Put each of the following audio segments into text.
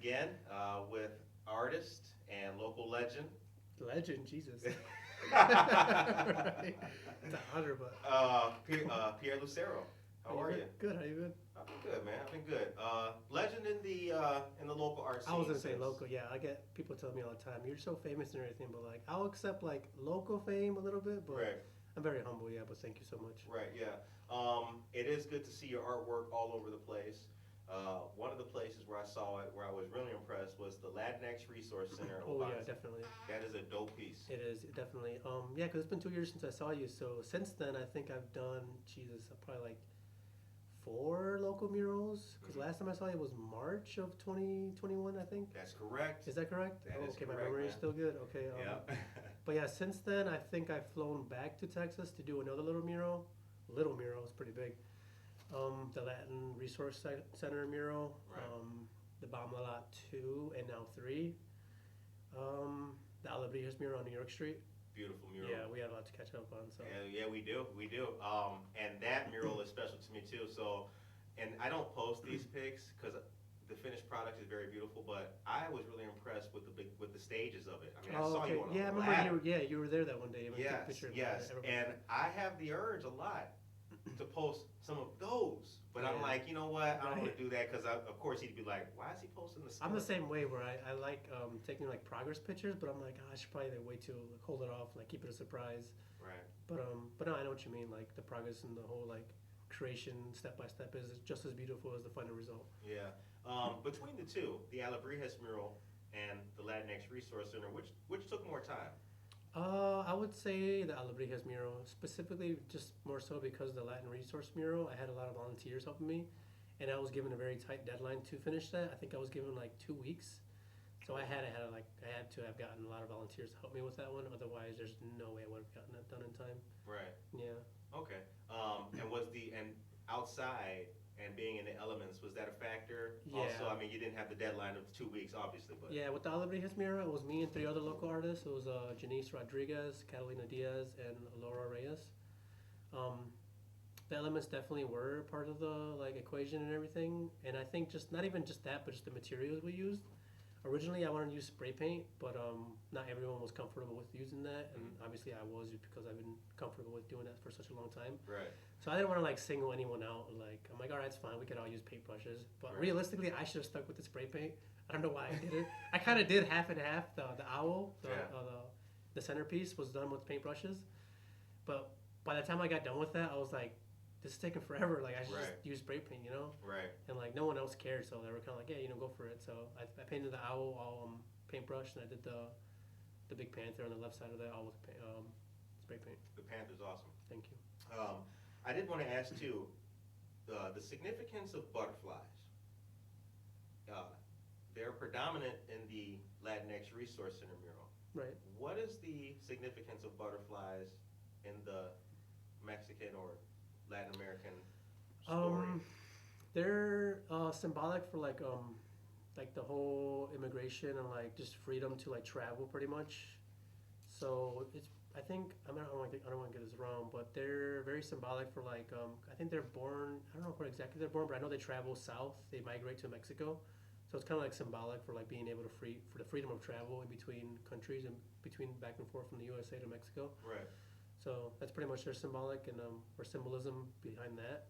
again with artist and local legend. Legend, Jesus. Right. It's an honor, but. Pierre Lucero. How are you? Good. How you been? I've been good, man. I've been good. Legend in the local art scene. I was gonna say local. Yeah, I get people tell me all the time, "You're so famous and everything," but like, I'll accept like local fame a little bit, but Right. I'm very humble. Yeah, but thank you so much. Right. Yeah. It is good to see your artwork all over the place. One of the places where I saw it, where I was really impressed, was the Latinx Resource Center. In Oh yeah, Obanzi. definitely. That is a dope piece. It is definitely. Yeah, because it's been 2 years since I saw you. So since then, I think I've done probably like 4 local murals. Because last time I saw you was March of 2021, I think. That's correct. Is that correct? That is okay, correct, my memory man. is still good. Okay. Yeah. But yeah, since then, I think I've flown back to Texas to do another little mural. Little mural, it's pretty big. The Latin Resource Center mural, Right. the Bauma Lot 2 and now 3, the Alebrijes mural on New York Street. Beautiful mural. Yeah, we had a lot to catch up on. So Yeah, we do. And that mural is special to me too. So, and I don't post these pics because the finished product is very beautiful. But I was really impressed with the stages of it. I mean, I saw okay. you on Yeah, I a remember ladder. you were there that one day. I took a Yes, picture of yes. everybody. And I have the urge a lot to post some of those. But I'm Yeah. like, you know what? I don't want Right. to do that because, of course, he'd be like, why is he posting this? I'm the same way where I like taking like progress pictures, but I'm like, I should probably wait to like, hold it off, like keep it a surprise. Right. But no, I know what you mean. Like the progress and the whole like creation step by step is just as beautiful as the final result. Yeah. Between the two, the Alebrijes mural and the Latinx Resource Center, which took more time? I would say the Alebrijes mural, specifically just more so because the Latin Resource mural, I had a lot of volunteers helping me, and I was given a very tight deadline to finish that. I think I was given like 2 weeks, so I had to have gotten a lot of volunteers to help me with that one. Otherwise, there's no way I would have gotten that done in time. Right. Yeah. Okay. And outside and being in the elements, was that a factor? Yeah. Also, I mean, you didn't have the deadline of 2 weeks, obviously, but Yeah, with the Alebrijes mural, it was me and 3 other local artists. It was Janice Rodriguez, Catalina Diaz, and Aurora Reyes. The elements definitely were part of the like equation and everything. And I think just not even just that, but just the materials we used. Originally, I wanted to use spray paint, but not everyone was comfortable with using that, and obviously I was just because I've been comfortable with doing that for such a long time. right. So I didn't want to like single anyone out. Like I'm like, all right, it's fine. We could all use paintbrushes, but Right. realistically, I should have stuck with the spray paint. I don't know why I did it. I kind of did half and half. The owl, the centerpiece was done with paintbrushes, but by the time I got done with that, I was like, this is taking forever. Like I should Right. just use spray paint, you know? Right. And like no one else cared, so they were kind of like, yeah, go for it. So I painted the owl all paintbrush, and I did the big panther on the left side of that all with spray paint. The Panther's awesome. Thank you. I did want to ask too, the significance of butterflies. They're predominant in the Latinx Resource Center mural. Right. What is the significance of butterflies in the Mexican or Latin American story? They're symbolic for like the whole immigration and like just freedom to like travel pretty much. So I think I don't want to get this wrong, but they're very symbolic for like I think they're born. I don't know where exactly they're born, but I know they travel south. They migrate to Mexico, so it's kind of like symbolic for like being able to for the freedom of travel in between countries and between back and forth from the USA to Mexico. Right. So that's pretty much their symbolic and or symbolism behind that.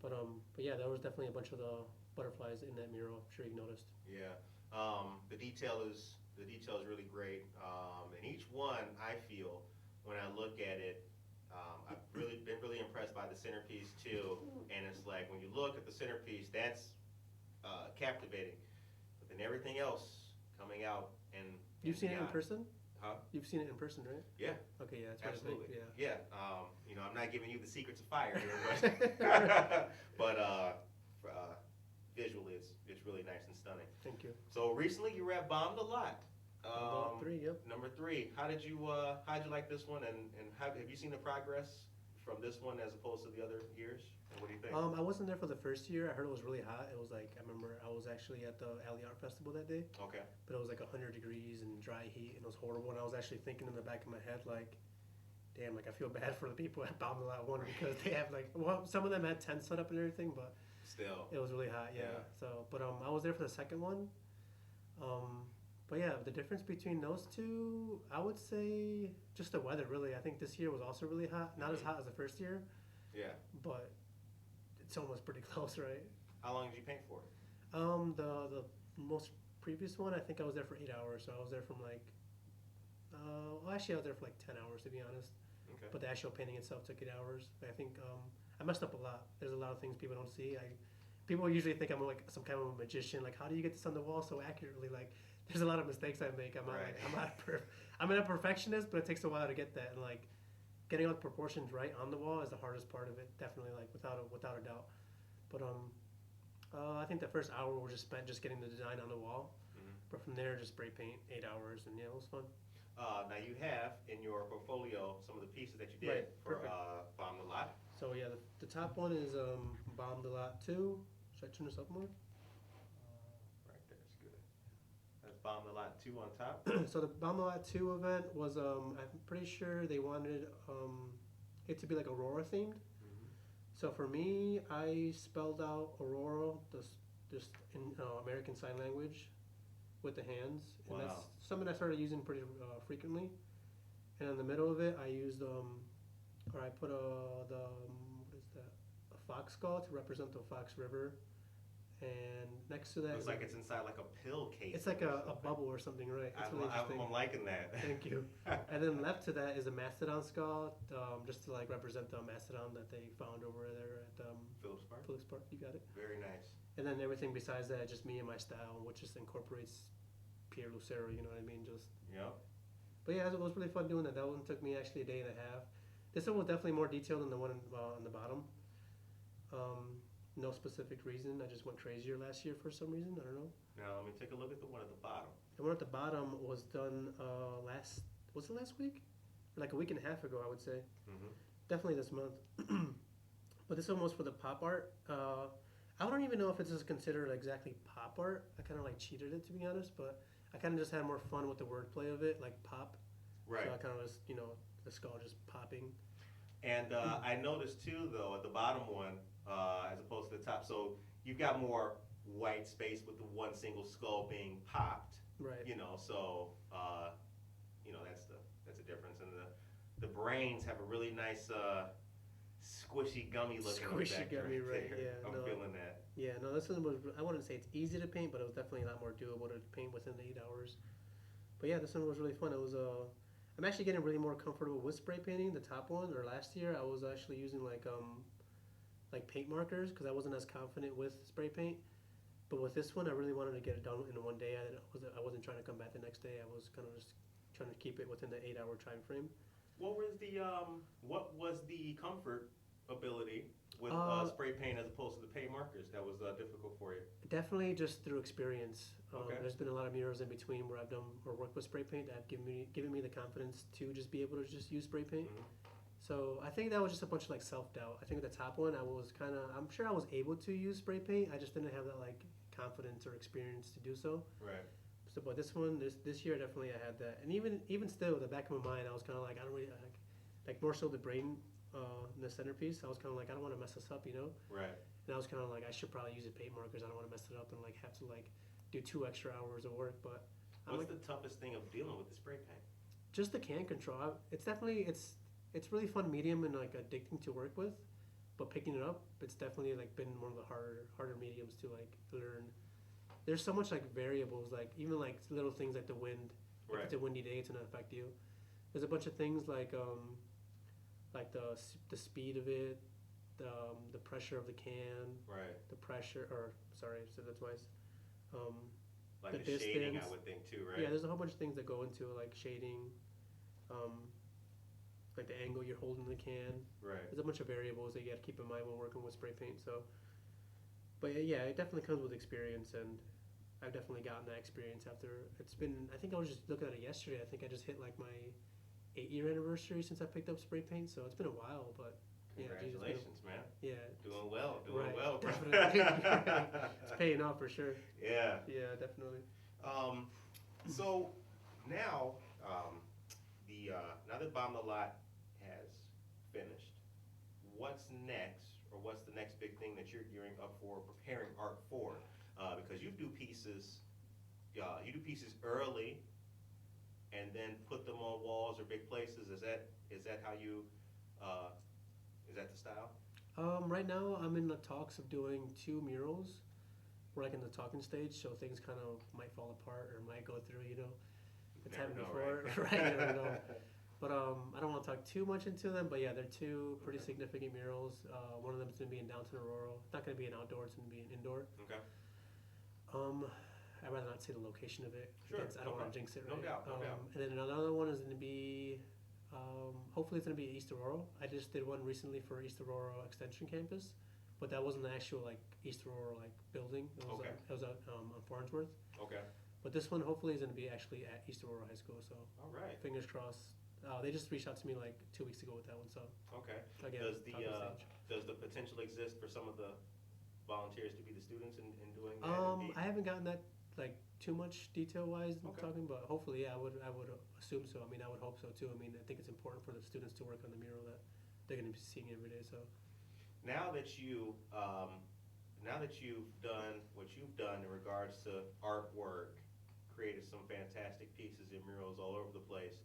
But yeah, there was definitely a bunch of the butterflies in that mural. I'm sure you noticed. Yeah. The detail is really great, and each one I feel when I look at it, I've really been really impressed by the centerpiece too. And it's like when you look at the centerpiece, that's captivating, but then everything else coming out and You've seen it in beyond. person? Huh? You've seen it in person, right? Yeah. Okay, yeah, that's what I Absolutely. think. Yeah. Yeah. I'm not giving you the secrets of fire here, but visually, it's really nice and stunning. Thank you. So recently, you were at Bombed a Lot. About 3, yep. Number 3. How'd you like this one, and have you seen the progress from this one as opposed to the other years? And what do you think? I wasn't there for the first year. I heard it was really hot. It was like I remember I was actually at the Alley Art Festival that day, Okay. but it was like 100 degrees and dry heat, and it was horrible. And I was actually thinking in the back of my head like, damn, like I feel bad for the people at Bombed a Lot 1 because they have like some of them had tents set up and everything, but Still. It was really hot, yeah. Yeah. So, but I was there for the second one. But yeah, the difference between those two, I would say just the weather, really. I think this year was also really hot. Not as hot as the first year, Yeah. but it's almost pretty close, right? How long did you paint for? The most previous one, I think I was there for 8 hours. So I was there from like, well, actually I was there for like 10 hours to be honest. Okay. But the actual painting itself took 8 hours. I think I messed up a lot. There's a lot of things people don't see. People usually think I'm like some kind of a magician. Like, how do you get this on the wall so accurately? Like, there's a lot of mistakes I make. I'm not a perfectionist, but it takes a while to get that. And like, getting all the proportions right on the wall is the hardest part of it. Definitely, like without a doubt. But I think the first hour was just spent just getting the design on the wall. Mm-hmm. But from there, just spray paint 8 hours, and yeah, it was fun. Now you have in your portfolio some of the pieces that you did Right, for perfect. Bomb the Lot. So yeah, the top one is Bomb the Lot 2. Should I turn this up more? Right there, it's good. That's Bomb the Lot 2 on top. So the Bomb the Lot 2 event was, I'm pretty sure they wanted it to be like Aurora themed. Mm-hmm. So for me, I spelled out Aurora just in American Sign Language with the hands. And Wow. that's something I started using pretty frequently. And in the middle of it, I used, or I put what is that? A fox skull to represent the Fox River. And next to that, Looks like it's inside like a pill case. it's like a bubble or something, right? It's really interesting. I'm liking that. Thank you. And then left to that is a mastodon skull, just to like represent the mastodon that they found over there at Phillips Park. Phillips Park. You got it. Very nice. And then everything besides that, just me and my style, which just incorporates Pierre Lucero. You know what I mean? Just. Yep. But yeah, it was really fun doing that. That one took me actually a day and a half. This one was definitely more detailed than the one on the bottom. No specific reason. I just went crazier last year for some reason. I don't know. Now let me take a look at the one at the bottom. The one at the bottom was done was it last week? Or like a week and a half ago, I would say. Mm-hmm. Definitely this month. But this one was for the pop art. I don't even know if it's considered exactly pop art. I kind of like cheated it to be honest, but I kind of just had more fun with the wordplay of it, like pop. Right. So I kind of was, the skull just popping. And I noticed too, though, at the bottom one, as opposed to the top, so you've got more white space with the one single skull being popped. Right. So that's a difference. And the brains have a really nice squishy gummy looking Squishy effect gummy, right, there. yeah, I'm no. feeling that. Yeah, no, this one was, I wouldn't say it's easy to paint, but it was definitely a lot more doable to paint within the 8 hours. But yeah, this one was really fun. It was, I'm actually getting really more comfortable with spray painting. The top one, or last year, I was actually using like paint markers because I wasn't as confident with spray paint. But with this one, I really wanted to get it done in one day. I wasn't trying to come back the next day. I was kind of just trying to keep it within the 8 hour time frame. What was the comfort ability with spray paint as opposed to the paint markers that was difficult for you? Definitely just through experience. Okay. There's been a lot of murals in between where I've done or worked with spray paint that have given me the confidence to just be able to just use spray paint. Mm-hmm. So I think that was just a bunch of like self-doubt. I think at the top one, I'm sure I was able to use spray paint. I just didn't have that like confidence or experience to do so. Right. So, but this year definitely I had that. And even still, in the back of my mind, I was kind of like, I don't really like more so the brain in the centerpiece. I was kind of like, I don't want to mess this up, Right. And I was kind of like, I should probably use paint markers. I don't want to mess it up and like have to like do 2 extra hours of work. But What's the toughest thing of dealing with the spray paint? just the can control. It's definitely it's really fun medium and like addicting to work with, but picking it up, it's definitely like been one of the harder mediums to like learn. There's so much like variables, like even like little things like the wind. Right. If it's a windy day, it's gonna affect you. There's a bunch of things like the speed of it, the pressure of the can, Right. the pressure, or sorry, I said that twice. Like the the shading, distance. I would think too, right? Yeah, there's a whole bunch of things that go into it, like shading, like the angle you're holding the can. Right. There's a bunch of variables that you got to keep in mind when working with spray paint. So, but yeah, it definitely comes with experience, and I've definitely gotten that experience after it's been. I think I was just looking at it yesterday. I think I just hit like my 8-year anniversary since I picked up spray paint. So it's been a while, but Congratulations, man. yeah, Doing well, right, well. definitely. It's paying off for sure. Yeah. Yeah, definitely. So now, now that Bomb the Lot has finished, what's next, or what's the next big thing that you're gearing up for, preparing art for? Because you do pieces early, and then put them on walls or big places. Is that how you? Is that the style? Right now, I'm in the talks of doing 2 murals. We're like in the talking stage, so things kind of might fall apart or might go through. It's Never happened know, before, right? right? You never know. But I don't want to talk too much into them. But yeah, they're 2 pretty significant murals. One of them is going to be in downtown Aurora. It's not going to be an outdoor. It's going to be an indoor. Okay. I'd rather not say the location of it. Sure, I don't want to jinx it, right? No doubt, no doubt. And then another one is going to be, hopefully it's going to be East Aurora. I just did one recently for East Aurora Extension Campus, but that wasn't the actual like East Aurora like building. It was Okay. it was on Farnsworth. Okay. But this one hopefully is going to be actually at East Aurora High School. So All right. fingers crossed. They just reached out to me like 2 weeks ago with that one. So Okay. again, Does talking stage. does the potential exist for some of the volunteers to be the students in doing that? I haven't gotten that like too much detail wise Okay. talking, but hopefully, yeah, I would assume so. I mean, I would hope so too. I mean, I think it's important for the students to work on the mural that they're going to be seeing every day. So Now that you've done what you've done in regards to artwork, created some fantastic pieces and murals all over the place.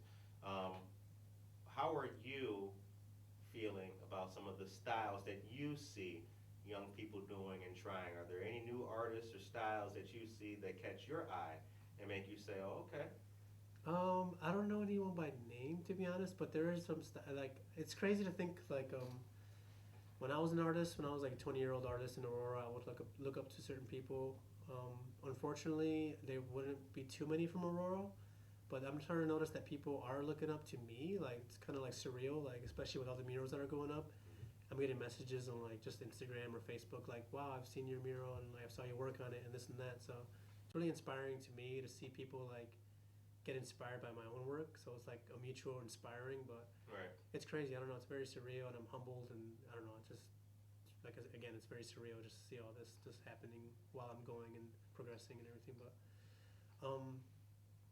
How are you feeling about some of the styles that you see young people doing and trying? Are there any new artists or styles that you see that catch your eye and make you say, "Oh, okay"? I don't know anyone by name to be honest, but there is some like it's crazy to think like when I was an artist, when I was like a 20-year-old artist in Aurora, I would look up to certain people. Unfortunately, there wouldn't be too many from Aurora. But I'm starting to notice that people are looking up to me. Like it's kind of like surreal. Like especially with all the murals that are going up, I'm getting messages on like just Instagram or Facebook. Like, wow, I've seen your mural and I saw your work on it and this and that. So it's really inspiring to me to see people like get inspired by my own work. So it's like a mutual inspiring. But Right. it's crazy. I don't know. It's very surreal and I'm humbled and I don't know. It's just like again, it's very surreal just to see all this just happening while I'm going and progressing and everything.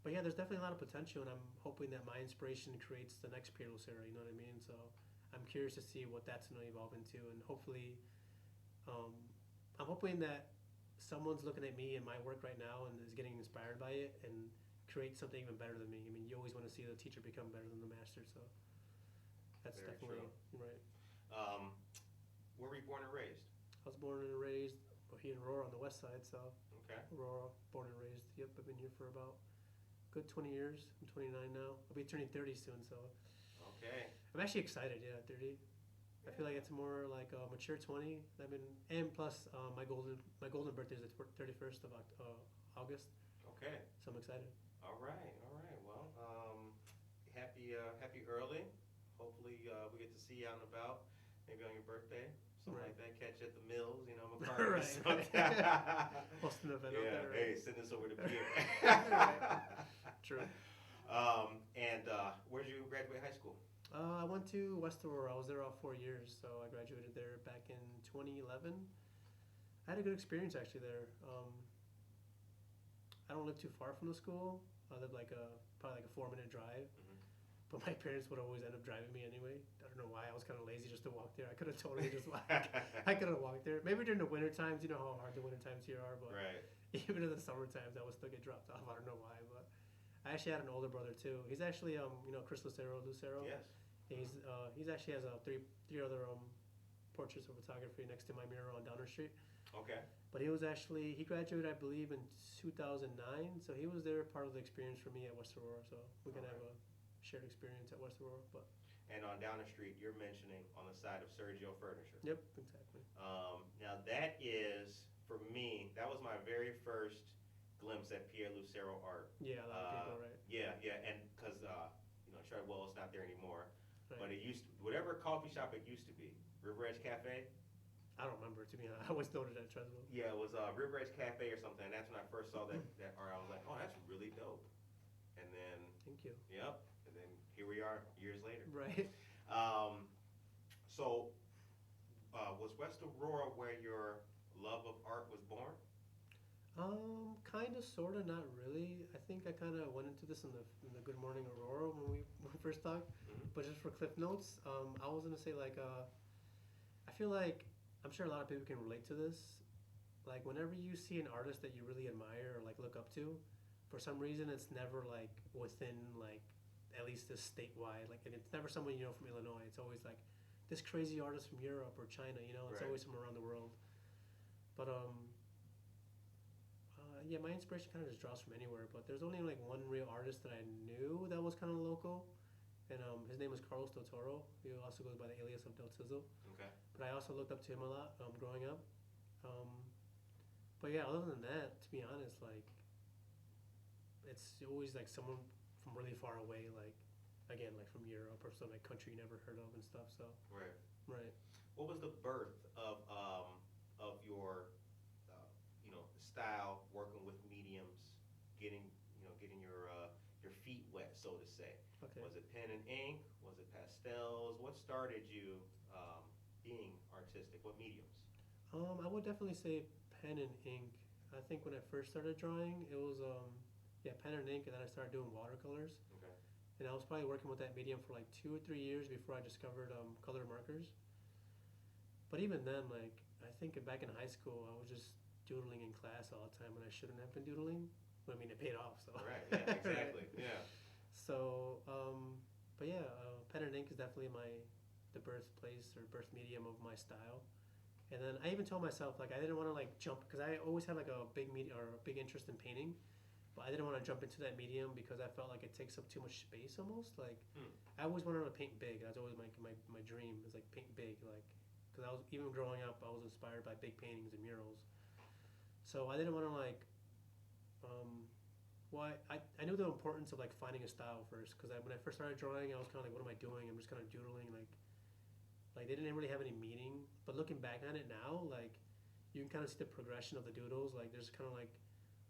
But yeah, there's definitely a lot of potential, and I'm hoping that my inspiration creates the next Pierre Lucero. You know what I mean? So I'm curious to see what that's going to evolve into, and hopefully, I'm hoping that someone's looking at me and my work right now and is getting inspired by it and create something even better than me. I mean, you always want to see the teacher become better than the master, so that's Very definitely true. right. Where were you born and raised? I was born and raised here in Aurora on the west side, so Okay. Aurora, born and raised. Yep, I've been here for about good 20 years. I'm 29 now. I'll be turning 30 soon, so Okay. I'm actually excited. Yeah, 30. I feel like it's more like a mature 20. And plus my golden birthday is the 31st of August, Okay. so I'm excited. All right. All right. Well, happy early. Hopefully, we get to see you out and about. Maybe on your birthday, something Right. like that. Catch you at the Mills, McCarthy. Right. Hosting an event out Yeah. there. Right? Hey, send this over to Pierre. True. And where did you graduate high school? I went to West Aurora. I was there all 4 years, so I graduated there back in 2011. I had a good experience actually there. I don't live too far from the school. I live probably like a 4-minute drive. Mhm. But my parents would always end up driving me anyway. I don't know why. I was kind of lazy just to walk there. I could have totally just I could have walked there. Maybe during the winter times, you know how hard the winter times here are. But Right. even in the summer times, I would still get dropped off. I don't know why, but I actually had an older brother too. He's actually Chris Lucero. Yes. He's actually has three other portraits of photography next to my mural on Downer Street. Okay. But he graduated I believe in 2009. So he was there part of the experience for me at West Aurora. So we're gonna have a shared experience at West Aurora. But And on Downer Street, you're mentioning on the side of Sergio Furniture. yep, exactly. Now that is, for me, that was my very first glimpse at Pierre Lucero art. Yeah, a lot of people, right? Yeah, and because Treadwell is not there anymore, Right. but it used whatever coffee shop it used to be, River Edge Cafe. I don't remember, to be honest. I always noted at Tresville. Yeah, it was River Edge Cafe or something. And that's when I first saw that art. I was like, oh, that's really dope. And then, Thank you. yep, and then here we are years later. Right. So, was West Aurora where your love of art was born? Kind of, sort of, not really. I think I kind of went into this in the Good Morning Aurora when we first talked. Mhm. But just for cliff notes, I was gonna say like, I feel like I'm sure a lot of people can relate to this. Like whenever you see an artist that you really admire or like look up to, for some reason it's never like within like at least this statewide. Like and it's never someone you know from Illinois. It's always like this crazy artist from Europe or China. You know, it's Right. always from around the world. But yeah, my inspiration kind of just draws from anywhere. But there's only like one real artist that I knew that was kind of local, and his name was Carlos Del Toro. He also goes by the alias of Del Tizzle. Okay. But I also looked up to him a lot growing up. Um, but yeah, other than that, to be honest, like it's always like someone from really far away, like again, like from Europe or some like country you never heard of and stuff. So Right. right. What was the birth of your style working with mediums, getting your feet wet, so to say? Okay. Was it pen and ink? Was it pastels? What started you being artistic? What mediums? I would definitely say pen and ink. I think when I first started drawing, it was yeah, pen and ink, and then I started doing watercolors. Okay. And I was probably working with that medium for like 2 or 3 years before I discovered color markers. But even then, like I think back in high school, I was just doodling in class all the time when I shouldn't have been doodling. But I mean, it paid off. So Right. Yeah. Exactly. Yeah. So, but yeah, pen and ink is definitely the birthplace or birth medium of my style. And then I even told myself like I didn't want to like jump because I always had like a big or a big interest in painting, but I didn't want to jump into that medium because I felt like it takes up too much space almost. Like I always wanted to paint big. That's always my dream is like paint big. Like because I was even growing up, I was inspired by big paintings and murals. So I didn't want to like well, I knew the importance of like finding a style first because when I first started drawing, I was kind of like, what am I doing? I'm just kind of doodling, like they didn't really have any meaning. But looking back on it now, like you can kind of see the progression of the doodles. Like there's kind of like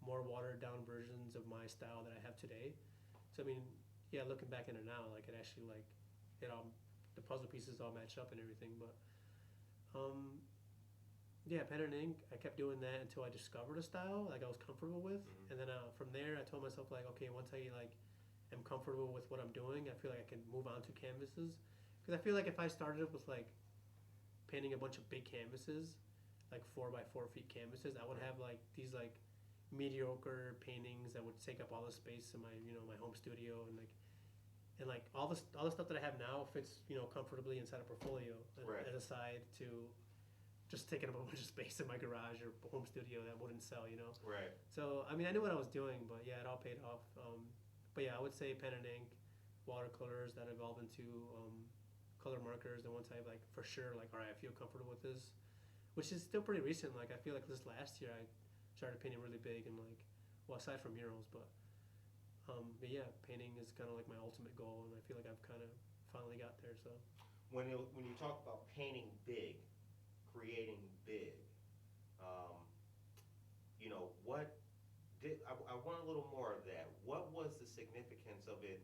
more watered down versions of my style that I have today. So I mean, yeah, looking back on it now, like it actually like it all the puzzle pieces all match up and everything. But um, yeah, pen and ink. I kept doing that until I discovered a style like I was comfortable with, and then from there I told myself like, okay, once I like am comfortable with what I'm doing, I feel like I can move on to canvases. Because I feel like if I started with like painting a bunch of big canvases, like 4x4 feet canvases, I would have like these like mediocre paintings that would take up all the space in my my home studio and like all the stuff that I have now fits comfortably inside a portfolio Right. as a side to just taking up a bunch of space in my garage or home studio that wouldn't sell. Right. So, I mean, I knew what I was doing, but yeah, it all paid off. But yeah, I would say pen and ink, watercolors that evolved into color markers. And once I like for sure, like, all right, I feel comfortable with this, which is still pretty recent. Like, I feel like this last year I started painting really big and like, well, aside from murals, but yeah, painting is kind of like my ultimate goal, and I feel like I've kind of finally got there. So. When you talk about painting big, creating big, um, what I want a little more of that. What was the significance of it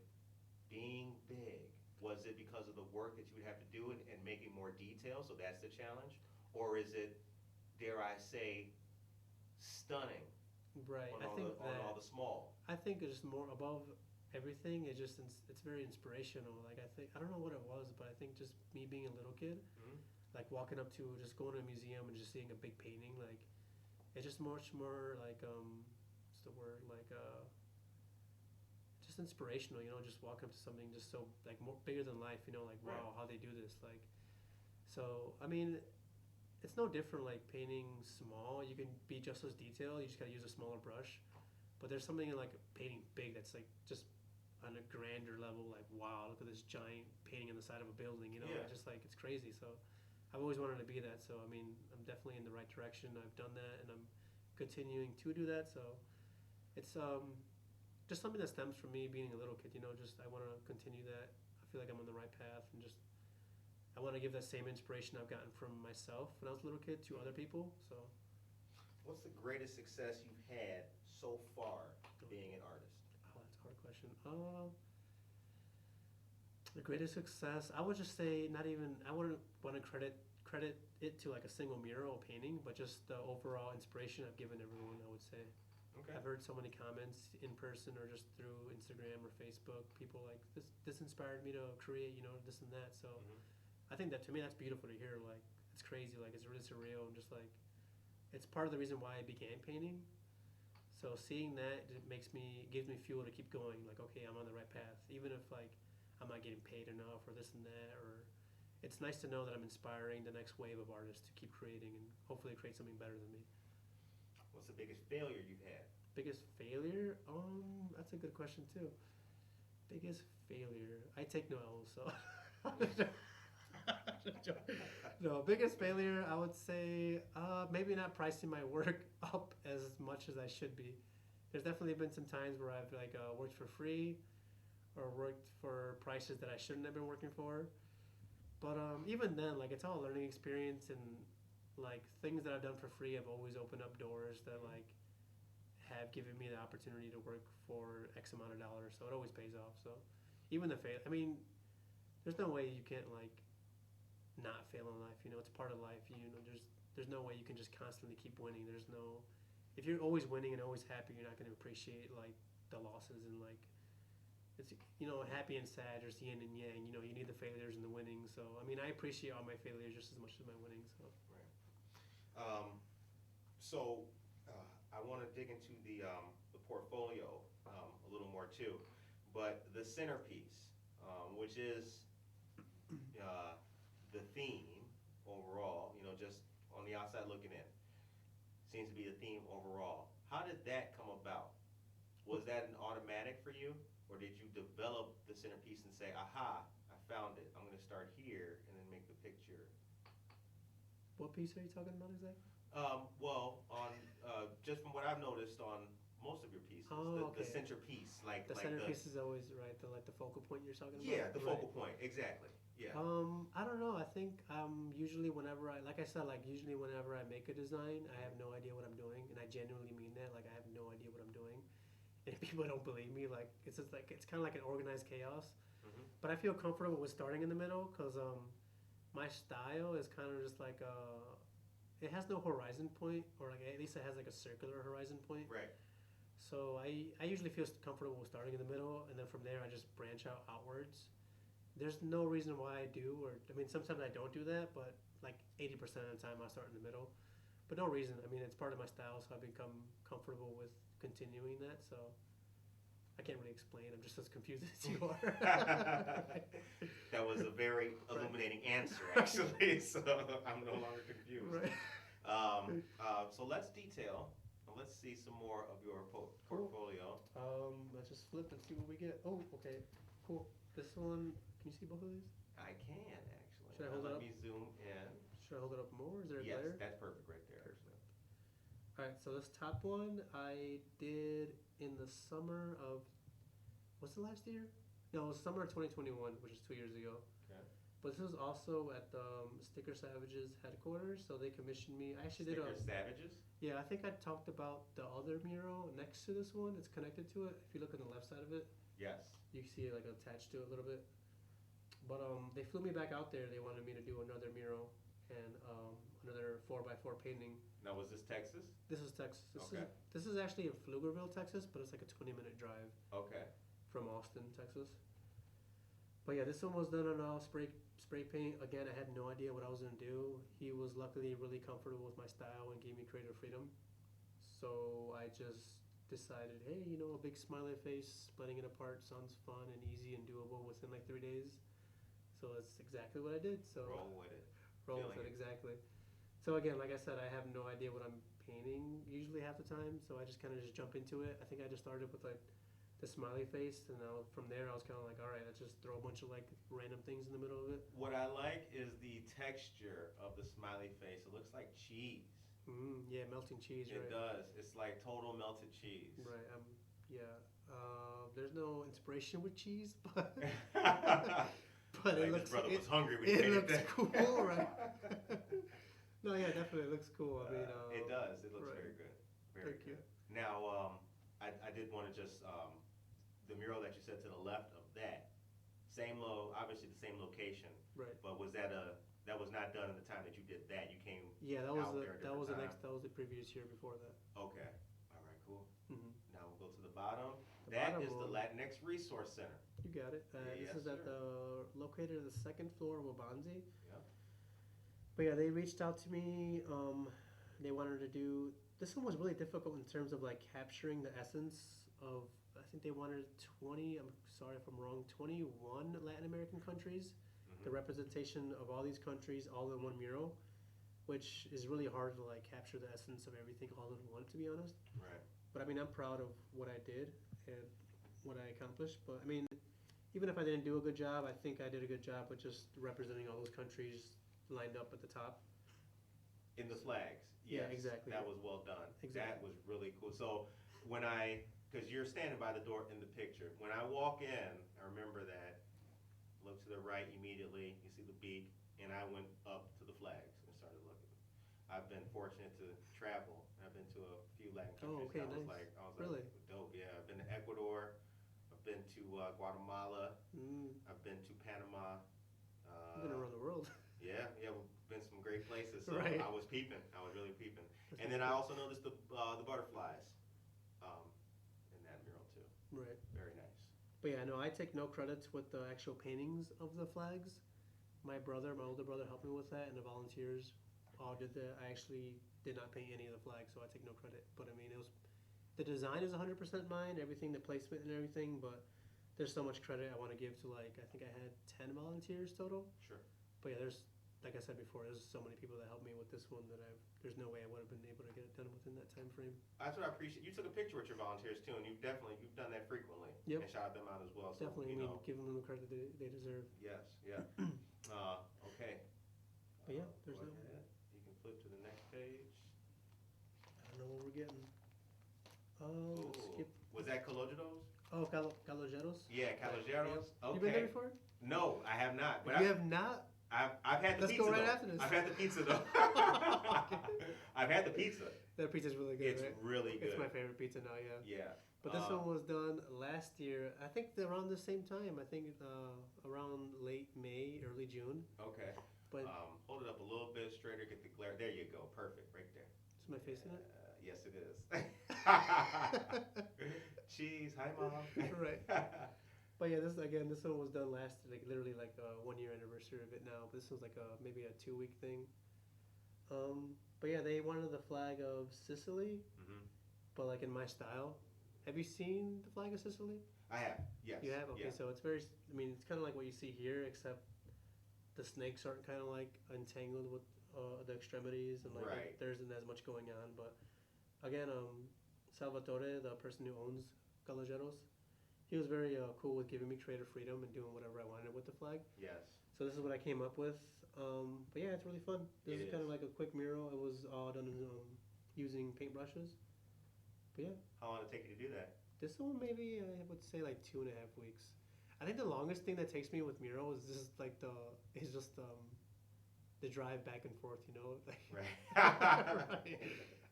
being big? Was it because of the work that you would have to do and making more detail, so that's the challenge? Or is it, dare I say, stunning Right, on I think on all the small? I think it's more above everything. It's very inspirational. Like I don't know what it was, but I think just me being a little kid, Mhm. like walking up to just going to a museum and just seeing a big painting, like it's just much more like what's the word like just inspirational. Just walking up to something just so like more bigger than life. Like Right. wow, how they do this. Like so, I mean. It's no different like painting small. You can be just as detailed. You just gotta use a smaller brush. But there's something in like painting big that's like just on a grander level. Like wow, look at this giant painting on the side of a building. Yeah. It's just like it's crazy. So I've always wanted to be that. So I mean, I'm definitely in the right direction. I've done that, and I'm continuing to do that. So it's just something that stems from me being a little kid. Just I want to continue that. I feel like I'm on the right path, and just I want to give that same inspiration I've gotten from myself when I was a little kid to other people. So, What's the greatest success you've had so far being an artist? oh, that's a hard question. The greatest success, I would just say, not even. I wouldn't want to credit it to like a single mural or painting, but just the overall inspiration I've given everyone. I would say. Okay. I've heard so many comments in person or just through Instagram or Facebook. People like this inspired me to create, this and that. So. Mhm. I think that to me that's beautiful to hear. Like it's crazy. Like it's really surreal and just like it's part of the reason why I began painting. So seeing that it gives me fuel to keep going. Like okay, I'm on the right path, even if like I'm not getting paid enough or this and that. Or it's nice to know that I'm inspiring the next wave of artists to keep creating and hopefully create something better than me. What's the biggest failure you've had? Biggest failure? That's a good question too. Biggest failure. I take no L's, so. No, biggest failure. I would say maybe not pricing my work up as much as I should be. There's definitely been some times where I've like worked for free, or worked for prices that I shouldn't have been working for. But even then, like it's all a learning experience, and like things that I've done for free have always opened up doors that like have given me the opportunity to work for X amount of dollars. So it always pays off. So even the fail, I mean, there's no way you can't like not fail in life. You know, it's part of life. You know, there's no way you can just constantly keep winning. There's no, if you're always winning and always happy, you're not going to appreciate like the losses and like it's happy and sad. There's yin and yang. You know, you need the failures and the winnings. So I mean, I appreciate all my failures just as much as my winnings. So. Right. So I want to dig into the portfolio a little more too, but the centerpiece, which is the theme overall, just on the outside looking in, seems to be the theme overall. How did that come about? Was that an automatic for you, or did you develop the centerpiece and say, aha, I found it, I'm going to start here and then make the picture? What piece are you talking about exactly? Well, on just from what I've noticed on most of your pieces, the centerpiece, the centerpiece is always right. The focal point you're talking about. Yeah, the focal point, exactly. Yeah. I don't know. I think usually whenever usually whenever I make a design, I have no idea what I'm doing, and I genuinely mean that. Like I have no idea what I'm doing, and if people don't believe me, like it's just like it's kind of like an organized chaos. Mm-hmm. But I feel comfortable with starting in the middle because my style is kind of just like it has no horizon point, or like at least it has like a circular horizon point. Right. So I usually feel comfortable with starting in the middle, and then from there I just branch out outwards. There's no reason why I do, or I mean sometimes I don't do that, but like 80% of the time I start in the middle. But no reason. I mean it's part of my style, so I've become comfortable with continuing that. So I can't really explain. I'm just as confused as you are. That was a very illuminating answer, actually. So I'm no longer confused. Right. So let's detail. Let's see some more of your portfolio. Let's just flip and see what we get. Oh, okay, cool. This one, can you see both of these? I can actually. Should I hold it up? Let me zoom in. Should I hold it up more? Is there a Yes, glare? that's perfect right there. Perfect. All right, so this top one I did in the summer of, what's the last year? No, it was summer of 2021, which is 2 years ago. Okay. But this was also at the Sticker Savages headquarters, so they commissioned me. I actually did Sticker Savages? Yeah, I think I talked about the other mural next to this one. It's connected to it. If you look on the left side of it, Yes. you can see it like attached to it a little bit. But they flew me back out there. They wanted me to do another mural and another 4x4 painting. Now, was this Texas? This is Texas. Okay. This is actually in Pflugerville, Texas, but it's like a 20-minute drive Okay. from Austin, Texas. But yeah, this one was done on spray paint. Again, I had no idea what I was gonna do. He was luckily really comfortable with my style and gave me creative freedom. So I just decided, hey, a big smiley face, splitting it apart sounds fun and easy and doable within like 3 days. So that's exactly what I did. So Roll with it. roll with it, exactly. So again, like I said, I have no idea what I'm painting usually half the time. So I just kind of just jump into it. I think I just started with like the smiley face, and from there I was kind of like, all right, let's just throw a bunch of like random things in the middle of it. What I like is the texture of the smiley face. It looks like cheese. Yeah, melting cheese, right? It does. It's like total melted cheese. Right. Yeah. There's no inspiration with cheese, but Like it looks. This brother was hungry when he It made looks that. cool, right? No, yeah, definitely, it looks cool. I mean, it does. It looks right. very good. Very Thank you. good. Now, I did want to just the mural that you said to the left of that, obviously the same location. Right. But was that was not done at the time that you did that? You came. Yeah, that was out there at a different time? that was the previous year before that. Okay. All right. Cool. Mm-hmm. Now we'll go to the bottom. The That bottom is the one. Latinx Resource Center. You got it. Yes, This is at sir. located at the second floor of Wabanzi. Yep. But yeah, they reached out to me. They wanted to do this one was really difficult in terms of like capturing the essence of. I think they wanted 20. I'm sorry if I'm wrong. 21 Latin American countries. The representation of all these countries all in one mural, which is really hard to like capture the essence of everything all in one. To be honest. Right. But I mean, I'm proud of what I did and what I accomplished. But I mean, even if I didn't do a good job, I think I did a good job with just representing all those countries lined up at the top. In the flags. Yeah, Yes, exactly. That was well done. Exactly. That was really cool. So because you're standing by the door in the picture, when I walk in, I remember that, look to the right immediately, you see the beak, and I went up to the flags and started looking. I've been fortunate to travel. I've been to a few Latin countries. Oh, okay, I was Really? like, dope. Yeah, I've been to Ecuador. I've been to Guatemala. I've been to Panama. You've been around the world. Yeah, we've been some great places. So Right. I was peeping. I was really peeping. That's And then I also noticed the butterflies in that mural too. Right. Very nice. But yeah, no, I take no credits with the actual paintings of the flags. My older brother, helped me with that, and the volunteers all did that. I actually did not paint any of the flags, so I take no credit. But I mean, the design is 100% mine, everything, the placement and everything. But there's so much credit I want to give to like I think I had 10 volunteers total. Sure. But yeah, like I said before, there's so many people that helped me with this one that there's no way I would have been able to get it done within that time frame. That's what I appreciate. You took a picture with your volunteers too, and you've done that frequently. Yep. And shout them out as well. So, Definitely, giving them the credit they deserve. Yes. Yeah. Okay. But yeah, there's go no. ahead. You can flip to the next page. I don't know what we're getting. Ooh. Skip. Was that Cologeros? Oh, Calogeros? Yeah, Calogeros. Yep. Okay. You been there before? No, I have not. But you have not? I've had the Let's pizza. go right though. after this. I've had the pizza though. I've had the pizza. That pizza's really good, It's right? really good. It's my favorite pizza now, yeah. Yeah. But this one was done last year. I think around the same time. I think around late May, early June. Okay. But hold it up a little bit straighter. Get the glare. There you go. Perfect. Right there. is my face in it? Yes, it is. Cheese. Hi, mom. Right. But yeah, this one was done literally like a 1 year anniversary of it now. But this was like maybe a 2 week thing. But yeah, they wanted the flag of Sicily, but like in my style. Have you seen the flag of Sicily? I have. Yes. You have? Okay, yeah. so it's very. I mean, it's kind of like what you see here, except the snakes aren't kind of like entangled with the extremities, and like Right. there isn't as much going on. But again, Salvatore, the person who owns Galageros, he was very cool with giving me creative freedom and doing whatever I wanted with the flag. Yes. So this is what I came up with. But yeah, it's really fun. This is kind of like a quick mural. It was all done using paintbrushes. But yeah. How long did it take you to do that? This one maybe I would say like 2.5 weeks. I think the longest thing that takes me with mural is just like the drive back and forth, you know. Right. Right.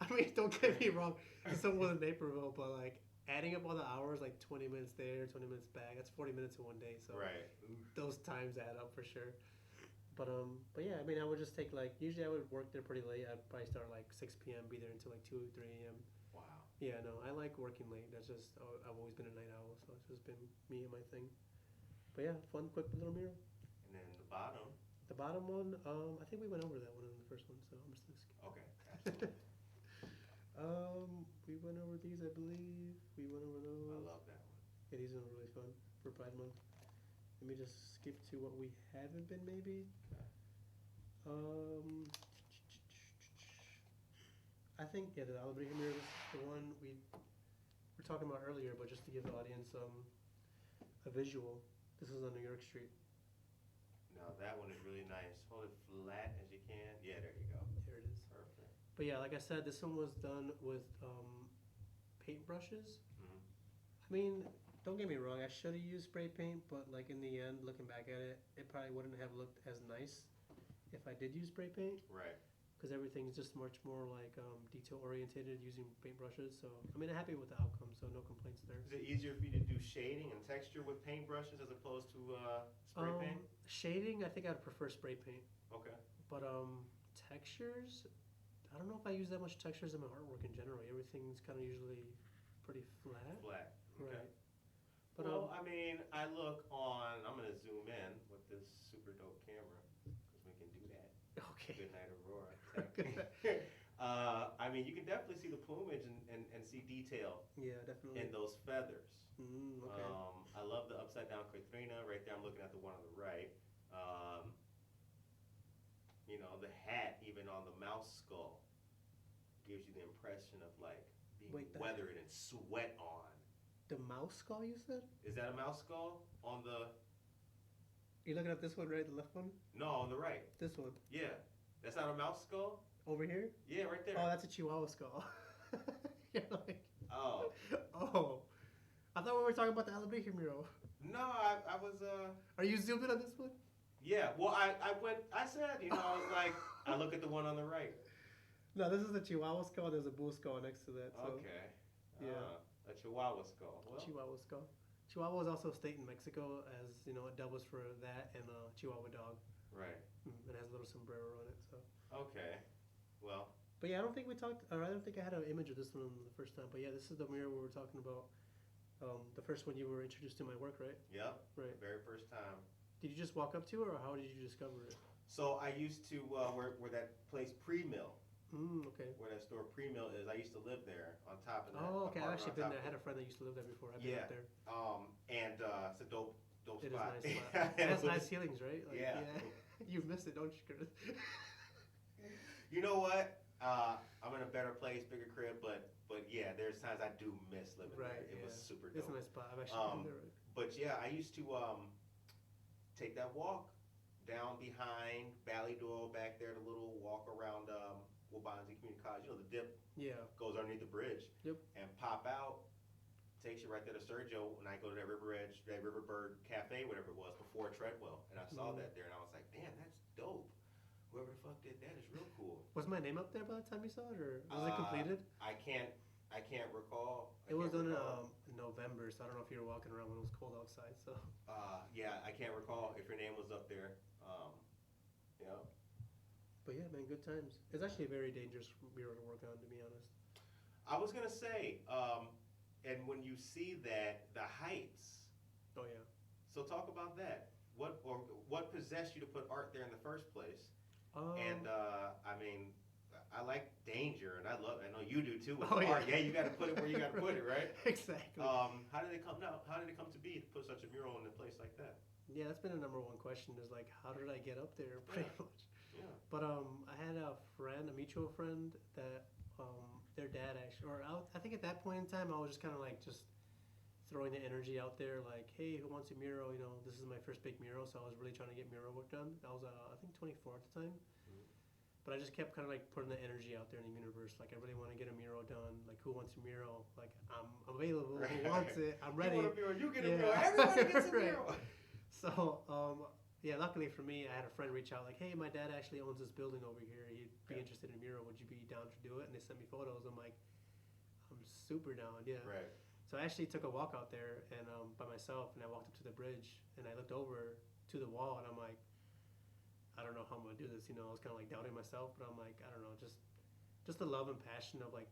I mean, don't get me wrong. Someone was in Naperville, but like adding up all the hours, like 20 minutes there, 20 minutes back, that's 40 minutes in one day. So Right. those times add up for sure. But yeah, I mean, I would just take like usually I would work there pretty late. I'd probably start like 6 p.m., be there until like 2 or 3 a.m. Wow. Yeah, no, I like working late. That's just I've always been a night owl, so it's just been me and my thing. But yeah, fun, quick little mural. And then the bottom. The bottom one, I think we went over that one in the first one, so I'm just gonna skip. Okay. Absolutely. We went over these, I believe. We went over those. I love that one. Yeah, these are really fun for Pride Month. Let me just skip to what we haven't been, maybe. Okay. I think the Alebrije mirror is the one we were talking about earlier, but just to give the audience a visual. This is on New York Street. Now that one is really nice. Hold it flat as you can. Yeah, there you go. There it is. Perfect. But yeah, like I said, this one was done with paintbrushes. I mean, don't get me wrong, I should have used spray paint, but like in the end, looking back at it, it probably wouldn't have looked as nice if I did use spray paint. Right. Because everything's just much more like detail orientated using paintbrushes. So I mean, I'm happy with the outcome, so no complaints there. Is it easier for you to do shading and texture with paintbrushes as opposed to spray paint? Shading, I think I'd prefer spray paint. Okay. But textures, I don't know if I use that much textures in my artwork in general. Everything's kind of usually pretty flat. Flat. Okay. Right. But well, I mean, I look on. I'm gonna zoom in with this super dope camera because we can do that. Okay. Good night, Aurora. I mean, you can definitely see the plumage and see detail Yeah, definitely. in those feathers. Okay. I love the upside down Katharina. Right there, I'm looking at the one on the right. You know, the hat, even on the mouse skull, gives you the impression of like being weathered and sweat on. The mouse skull, you said? Is that a mouse skull on the? You're looking at this one, right? The left one? No, on the right. This one. Yeah, that's not a mouse skull. Over here? Yeah, right there. Oh, that's a Chihuahua skull. You're like, Oh. oh. I thought we were talking about the Alabama mural. No, I was. Are you zoomed in on this one? Yeah. Well, I said, you know, I was like, I look at the one on the right. No, this is a Chihuahua skull. There's a bull skull next to that. So. Okay. Yeah. A Chihuahua skull. Well, Chihuahua skull. Chihuahua is also a state in Mexico, as you know, it doubles for that and a Chihuahua dog. Right. It has a little sombrero on it. So. Okay. Well. But yeah, I don't think we talked. Or I don't think I had an image of this one the first time. But yeah, this is the mirror we were talking about. The first one you were introduced to my work, right? Yep. Right. Very first time. Did you just walk up to it, or how did you discover it? So I used to where that place Pre-Mill. Okay. Where that store Pre-Mill is, I used to live there on top of that. Oh, okay. I've actually been there. I of had a friend that used to live there before. I've been up there. And it's a dope It is spot. a nice spot. It has nice ceilings, right? Like, Yeah. You've missed it, don't you, Chris? You know what? I'm in a better place, bigger crib, but yeah, there's times I do miss living there. It was super dope. It's a nice spot. I've actually been there. Right? But yeah, I used to take that walk down behind Valley Doyle back there, the little walk around Wabanzi Community College. You know, the dip goes underneath the bridge. Yep. And pop out, takes you right there to Sergio. When I go to that River Edge, that Riverbird Cafe, whatever it was, before Treadwell. And I saw that there, and I was like, damn, that's dope. Whoever the fuck did that is real cool. Was my name up there by the time you saw it, or was it completed? I can't recall. It was done in November, so I don't know if you were walking around when it was cold outside. So. Yeah, I can't recall if your name was up there. Yeah. But yeah, man, good times. It's actually a very dangerous mural to work on, to be honest. I was gonna say, and when you see that, the heights. Oh yeah. So talk about that. What possessed you to put art there in the first place? And I mean, I like danger, and I know you do too with art. Yeah, you got to put it where you got to put it, right? Exactly. How did it come to be to put such a mural in a place like that? Yeah, that's been a number one question. Is like, how did I get up there? Pretty much. Yeah. But I had a mutual friend that their dad actually, or I think at that point in time, I was just kind of like throwing the energy out there, like, hey, who wants a mural? You know, this is my first big mural, so I was really trying to get mural work done. I was I think 24 at the time. But I just kept kind of like putting the energy out there in the universe. Like, I really want to get a mural done. Like, who wants a mural? Like, I'm available. Who wants it? I'm ready. You want a mural? You get a mural. Everybody gets a mural. So, yeah, luckily for me, I had a friend reach out like, hey, my dad actually owns this building over here. He'd be interested in a mural. Would you be down to do it? And they sent me photos. I'm like, I'm super down. Yeah. Right. So I actually took a walk out there and by myself, and I walked up to the bridge, and I looked over to the wall, and I'm like, I don't know how I'm gonna do this. You know, I was kind of like doubting myself, but I'm like, I don't know, just the love and passion of like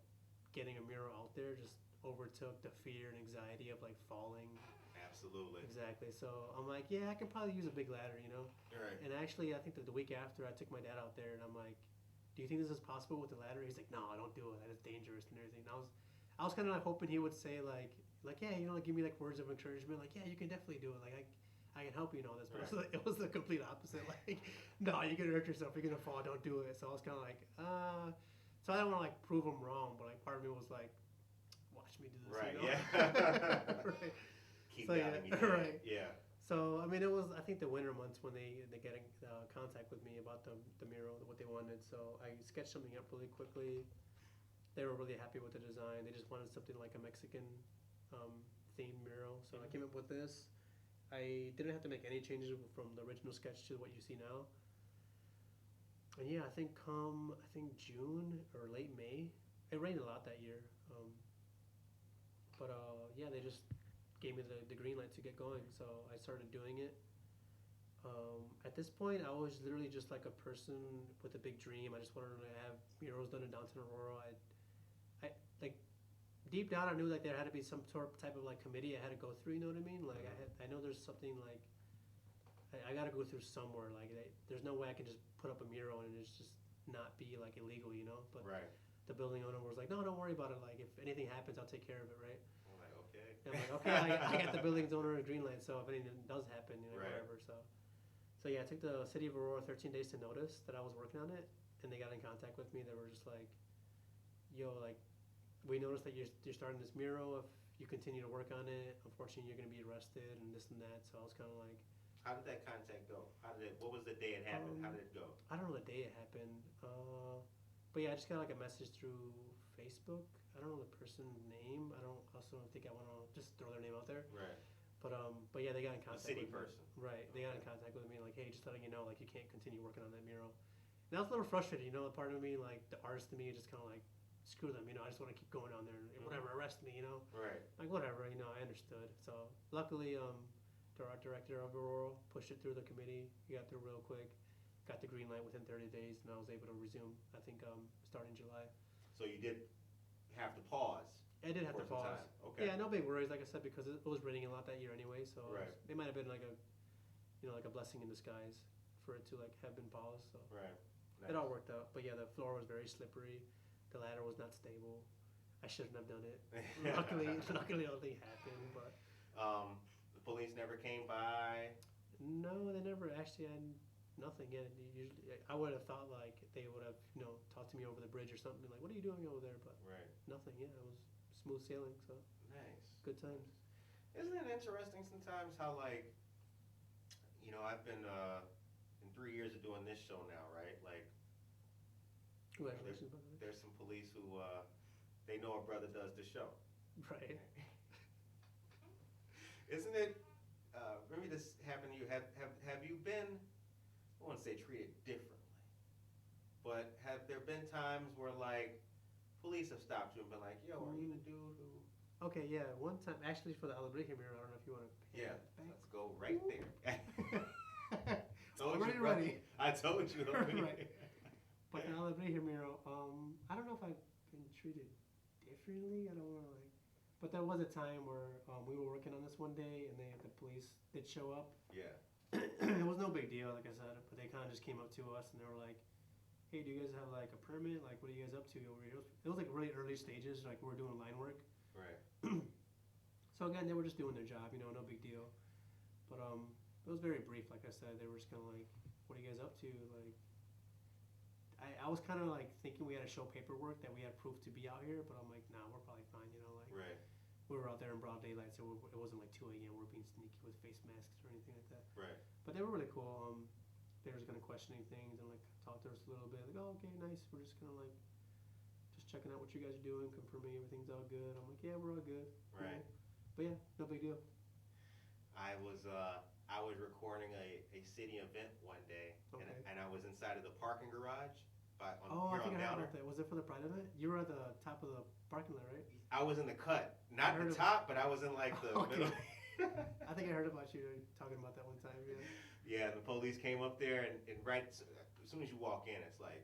getting a mural out there just overtook the fear and anxiety of like falling. Absolutely. Exactly. So I'm like, yeah, I can probably use a big ladder, you know. Right. And actually, I think that the week after, I took my dad out there, and I'm like, do you think this is possible with the ladder? He's like, no, I don't do it. That is dangerous and everything. And I was kind of like hoping he would say like yeah, you know, like give me like words of encouragement, like yeah, you can definitely do it. Like I can help you and all this, but it was the complete opposite. Like, no, you're gonna hurt yourself. You're gonna fall. Don't do it. So I was kind of like, so I don't want to like prove him wrong, but like part of me was like, watch me do this. Right. You know? Yeah. Right. Keep So, doubting me. right. Yeah. So I mean, it was I think the winter months when they get in contact with me about the mural, what they wanted. So I sketched something up really quickly. They were really happy with the design. They just wanted something like a Mexican themed mural. So I came up with this. I didn't have to make any changes from the original sketch to what you see now. And yeah, I think June or late May, it rained a lot that year. But yeah, they just gave me the green light to get going. So I started doing it. At this point, I was literally just like a person with a big dream. I just wanted to have murals done in downtown Aurora. I like deep down, I knew like there had to be some type of like committee I had to go through. You know what I mean? Like I know there's something like I gotta go through somewhere. Like, there's no way I can just put up a mural and it's just not be like illegal, you know. But Right. the building owner was like, no, don't worry about it. Like, if anything happens, I'll take care of it, right? I'm like, okay. And I'm like, okay, I got the building owner a green light, so if anything does happen, you know, Right. whatever. So yeah, it took the city of Aurora 13 days to notice that I was working on it, and they got in contact with me. They were just like, yo, like, we noticed that you're starting this mural. If you continue to work on it, unfortunately, you're gonna be arrested and this and that. So I was kind of like, How did that contact go? What was the day it happened? How did it go? I don't know the day it happened, but yeah, I just got like a message through Facebook. I don't know the person's name. I don't think I want to just throw their name out there. Right. But yeah, they got in A contact. city with person. Me. Right. They got in contact with me like, hey, just letting you know, like, you can't continue working on that mural. And I was a little frustrated, you know. Part of me, like, the artist in me, just kind of like, screw them, you know. I just want to keep going on there and whatever, arrest me, you know. Right. Like, whatever, you know. I understood. So luckily, the art director of Aurora pushed it through the committee. He got through real quick. Got the green light within 30 days, and I was able to resume. I think starting July. So you did have to pause. I did have for to some pause. time. Okay. Yeah, no big worries, like I said, because it was raining a lot that year anyway. So Right. it might have been like a, you know, like a blessing in disguise for it to like have been paused. So Right. Nice. it all worked out. But yeah, the floor was very slippery. The ladder was not stable. I shouldn't have done it. luckily, nothing happened. But The police never came by. no, they never actually had nothing. Yeah, usually I would have thought like they would have, you know, talked to me over the bridge or something. Like, what are you doing over there? But Right. nothing. Yeah, it was smooth sailing. So Nice. good times. Isn't it interesting sometimes how, like, you know, I've been in 3 years of doing this show now, right? Like, Congratulations, by the way. there's some police who they know a brother does the show. Right. Isn't it? Maybe this happened to you. Have you been? I wouldn't say treated differently, but have there been times where like police have stopped you and been like, "Yo, are you the dude who?" Okay, yeah. One time, actually, for the Alebrije mural, I don't know if you want to. Yeah, let's go right there. Already brother. ready. I told you. Right. But the Alebrije mural, I don't know if I've been treated differently. I don't want to like. But there was a time where we were working on this one day, and the police did show up. Yeah. It was no big deal, like I said, but they kind of just came up to us and they were like, "Hey, do you guys have like a permit? Like, what are you guys up to over here?" It was like really early stages, like we were doing line work. Right. So again, they were just doing their job, you know, no big deal. But it was very brief, like I said. They were just kind of like, "What are you guys up to?" Like, I was kind of like thinking we had to show paperwork that we had proof to be out here, but I'm like, nah, we're probably fine, you know, like. Right. We were out there in broad daylight, so it wasn't like 2 a.m. We're being sneaky with face masks or anything like that. Right. But they were really cool. They were just kind of questioning things and like talk to us a little bit. Like, oh, okay, nice. We're just kind of like just checking out what you guys are doing, confirming everything's all good. I'm like, yeah, we're all good. Right. But yeah, no big deal. I was recording a city event one day, Okay. and I was inside of the parking garage I here think on I heard Downer. about that. Was it for the Pride event? You were at the top of the parking lot, right? I was in the cut, I not heard the of- top, but I was in like the Okay. middle. I think I heard about you talking about that one time. Yeah. Yeah, the police came up there, and right as soon as you walk in, it's like,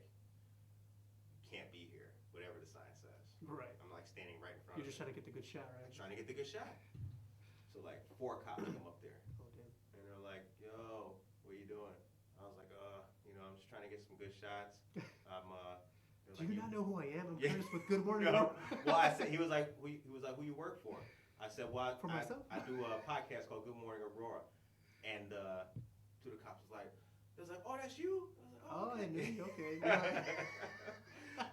you can't be here, whatever the sign says. Right. I'm like standing right in front You're of just it. trying to get the good shot, right? Trying to get the good shot. So like 4 cops come up there, Oh damn. and they're like, "Yo, what are you doing?" I was like, you know, I'm just trying to get some good shots. they're Do like, you not know who I am? I'm Yeah. Curtis with Good Morning. No. Well, I said, he was like, who you work for? I said, well, For myself? I do a podcast called Good Morning Aurora. And two of the cops was like, oh, that's you? Oh, okay. I knew you. Okay.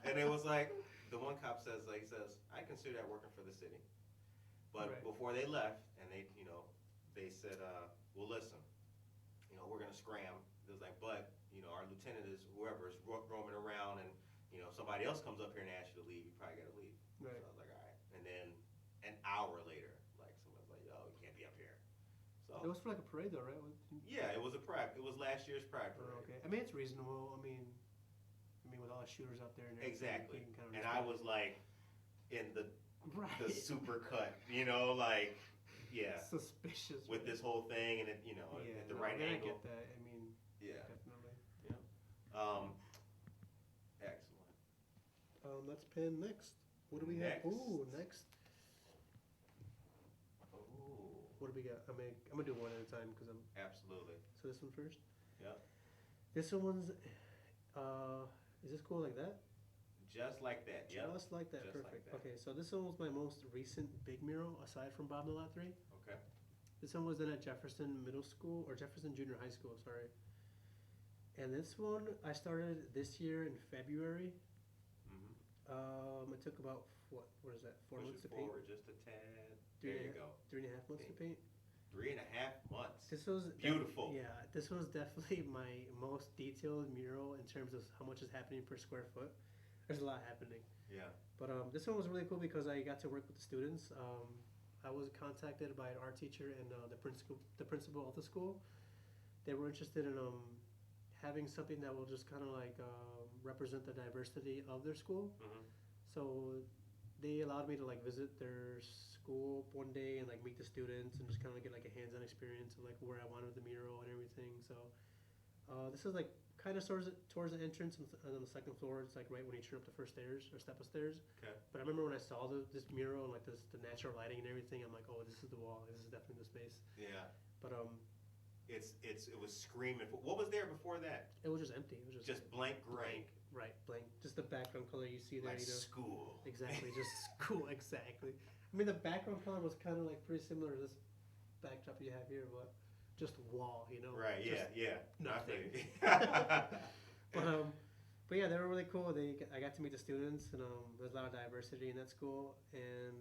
And it was like, the one cop says, he says, I consider that working for the city. But Right. before they left, and they, you know, they said, well, listen, you know, we're going to scram. It was like, but, you know, our lieutenant is whoever is roaming around, and, you know, somebody else comes up here and asks you to leave, you probably got to leave. Right. So I was like, all right. And then an hour later, like, someone's like, yo, you can't be up here. So, It was for like a parade though, right? yeah, it was a pride. It was last year's pride Oh, parade. okay. I mean, it's reasonable. I mean, with all the shooters out there and everything, Exactly. you can kind of And I was like, in the right. super cut, you know, like, yeah, Suspicious. with right? this whole thing, and it, you know, Yeah, at the no, right I mean, angle. I get that. I mean, Yeah. definitely. Excellent. Let's pin next. What do we have? Next. Ooh, next. Ooh. what do we got? I'm gonna do one at a time because I'm. Absolutely. So this one first. Yep. This one's. Is this cool like that? Just like that. Yep. Just like that. Just like Perfect. that. Okay, so this one was my most recent big mural aside from Bob the Lot 3. Okay. This one was done at Jefferson Middle School or Jefferson Junior High School. Sorry. And this one I started this year in February. Mm-hmm. It took about what is that? 4 months to paint. Forward just a tad. There you go. 3.5 months to paint. 3.5 months. This was beautiful. Yeah, this was definitely my most detailed mural in terms of how much is happening per square foot. There's a lot happening. Yeah. But this one was really cool because I got to work with the students. I was contacted by an art teacher and the principal of the school. They were interested in having something that will just kind of like represent the diversity of their school. Mm-hmm. So they allowed me to like visit their school one day and like meet the students and just kind of get like a hands-on experience of like where I wanted the mural and everything. So this is like kind of towards the entrance and on the second floor. It's like right when you turn up the first stairs or step of stairs. Okay. But I remember when I saw this mural and like the natural lighting and everything, I'm like, oh, this is the wall. This is definitely the space. Yeah. But it was screaming. What was there before that? it was just empty. It was Just blank gray. Right, blank. Just the background color you see there. Like You know. school. Exactly, just cool, exactly. I mean, the background color was kind of like pretty similar to this backdrop you have here, but just wall, you know? Right. Just Yeah. nothing. Yeah. But yeah, they were really cool. I got to meet the students, and there's a lot of diversity in that school, and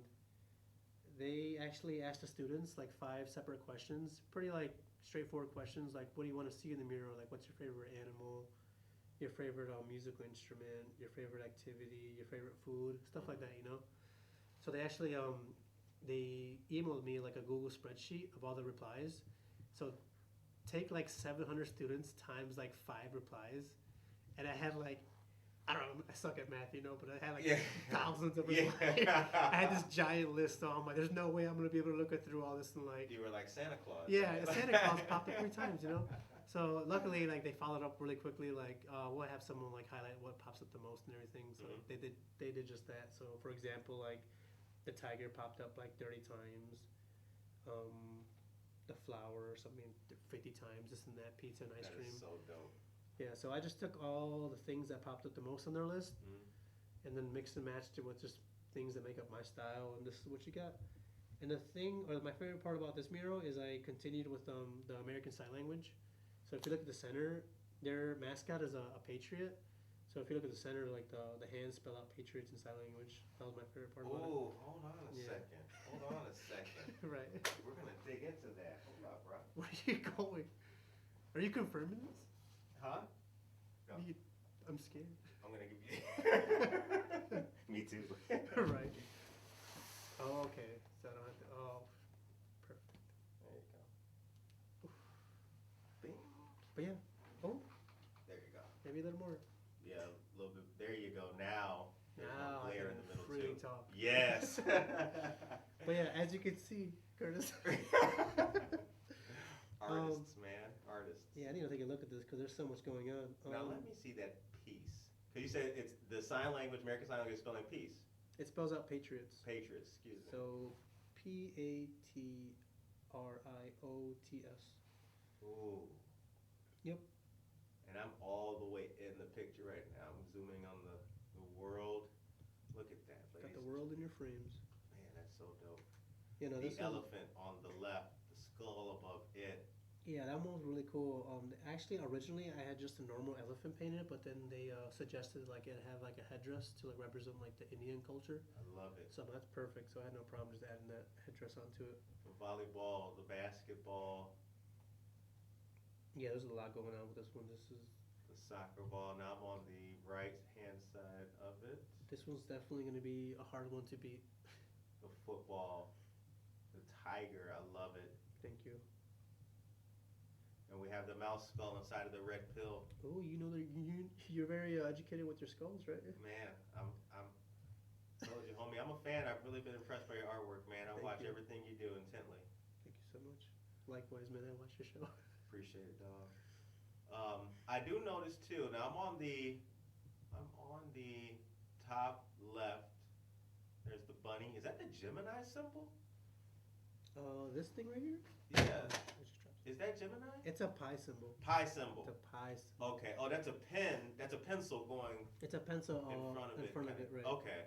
they actually asked the students like 5 separate questions, pretty like straightforward questions, like what do you want to see in the mural? Like, what's your favorite animal? Your favorite musical instrument, your favorite activity, your favorite food, stuff like that, you know. So they actually they emailed me like a Google spreadsheet of all the replies. So take like 700 students times like 5 replies, and I had like I don't know, I suck at math, you know, but I had like thousands of replies. I had this giant list, so I'm like, there's no way I'm gonna be able to look through all this and like. You were like Santa Claus. Yeah, Santa Claus popped up 3 times, you know. So luckily, like they followed up really quickly. Like we'll have someone like highlight what pops up the most and everything. So they did just that. So for example, like the tiger popped up like 30 times, the flower or something 50 times. This and that, pizza and ice cream. That is so dope. Yeah. So I just took all the things that popped up the most on their list, and then mixed and matched it with just things that make up my style. And this is what you got. And the thing, or my favorite part about this mural is I continued with the American Sign Language. So if you look at the center, their mascot is a patriot. So if you look at the center, like the hands spell out patriots in sign language. That was my favorite part about it. Oh, hold on a second. Hold on a second. Right. We're gonna dig into that. Hold up, bro. Where are you going? Are you confirming this? Huh? No. I'm scared. I'm gonna give you. Me too. Right. Oh, okay. So I don't have to. Oh, perfect. There you go. Bing. But yeah. Oh. There you go. Maybe a little more. Yeah, a little bit. There you go. Now. Now I Glare can in the middle freely too. talk. Yes. But yeah, as you can see, Curtis. Artists, man. Artists. Yeah, I need to take a look at this because there's so much going on. Now let me see that piece. Because you said it's the sign language, American Sign Language is spelling peace. It spells out patriots. Patriots, excuse me. So PATRIOTS. Ooh. Yep. And I'm all the way in the picture right now. I'm zooming on the world. Look at that, ladies. Got the world in your frames. Man, that's so dope. You know, The this elephant on the left, the skull above it. yeah, that one was really cool. Actually, originally I had just a normal elephant painted, but then they suggested like it have like a headdress to like represent like the Indian culture. I love it. So that's perfect. So I had no problem just adding that headdress onto it. The volleyball, the basketball, Yeah, there's a lot going on with this one. the soccer ball. Now I'm on the right hand side of it. This one's definitely going to be a hard one to beat. The football, the tiger. I love it. Thank you. And we have the mouse skull inside of the red pill. Oh, you know that you're very educated with your skulls, right? Man, I'm told you, homie. I'm a fan. I've really been impressed by your artwork, man. I Thank watch you. everything you do intently. Thank you so much. Likewise, man. I watch your show. Appreciate it, dog. I do notice too. Now I'm on the top left. There's the bunny. Is that the Gemini symbol? This thing right here? Yeah. I just dropped it. Is that Gemini? It's a pi symbol. Pi symbol. It's a pi symbol. Okay. Oh, that's a pen. That's a pencil going It's a pencil in front of it. it, right. Okay.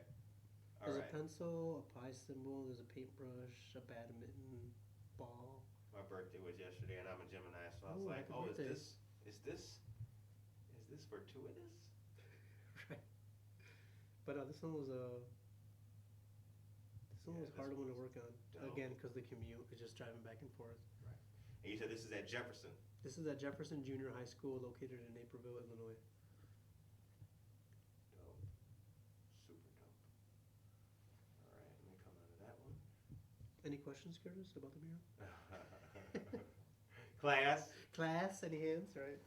All There's right. a pencil, a pi symbol, there's a paintbrush, a badminton ball. My birthday was yesterday, and I'm a Gemini, so I was Ooh, like, happy "Oh, birthday. is this fortuitous?" Right. But this one was Yeah, harder this one to one's work on. dope. Again, because the commute is just driving back and forth. Right. And you said this is at Jefferson. This is at Jefferson Junior High School located in Naperville, Illinois. Dope. Super dope. All right, let me come out of that one. Any questions, Curtis, about the mural? Class. Class, any hands, right?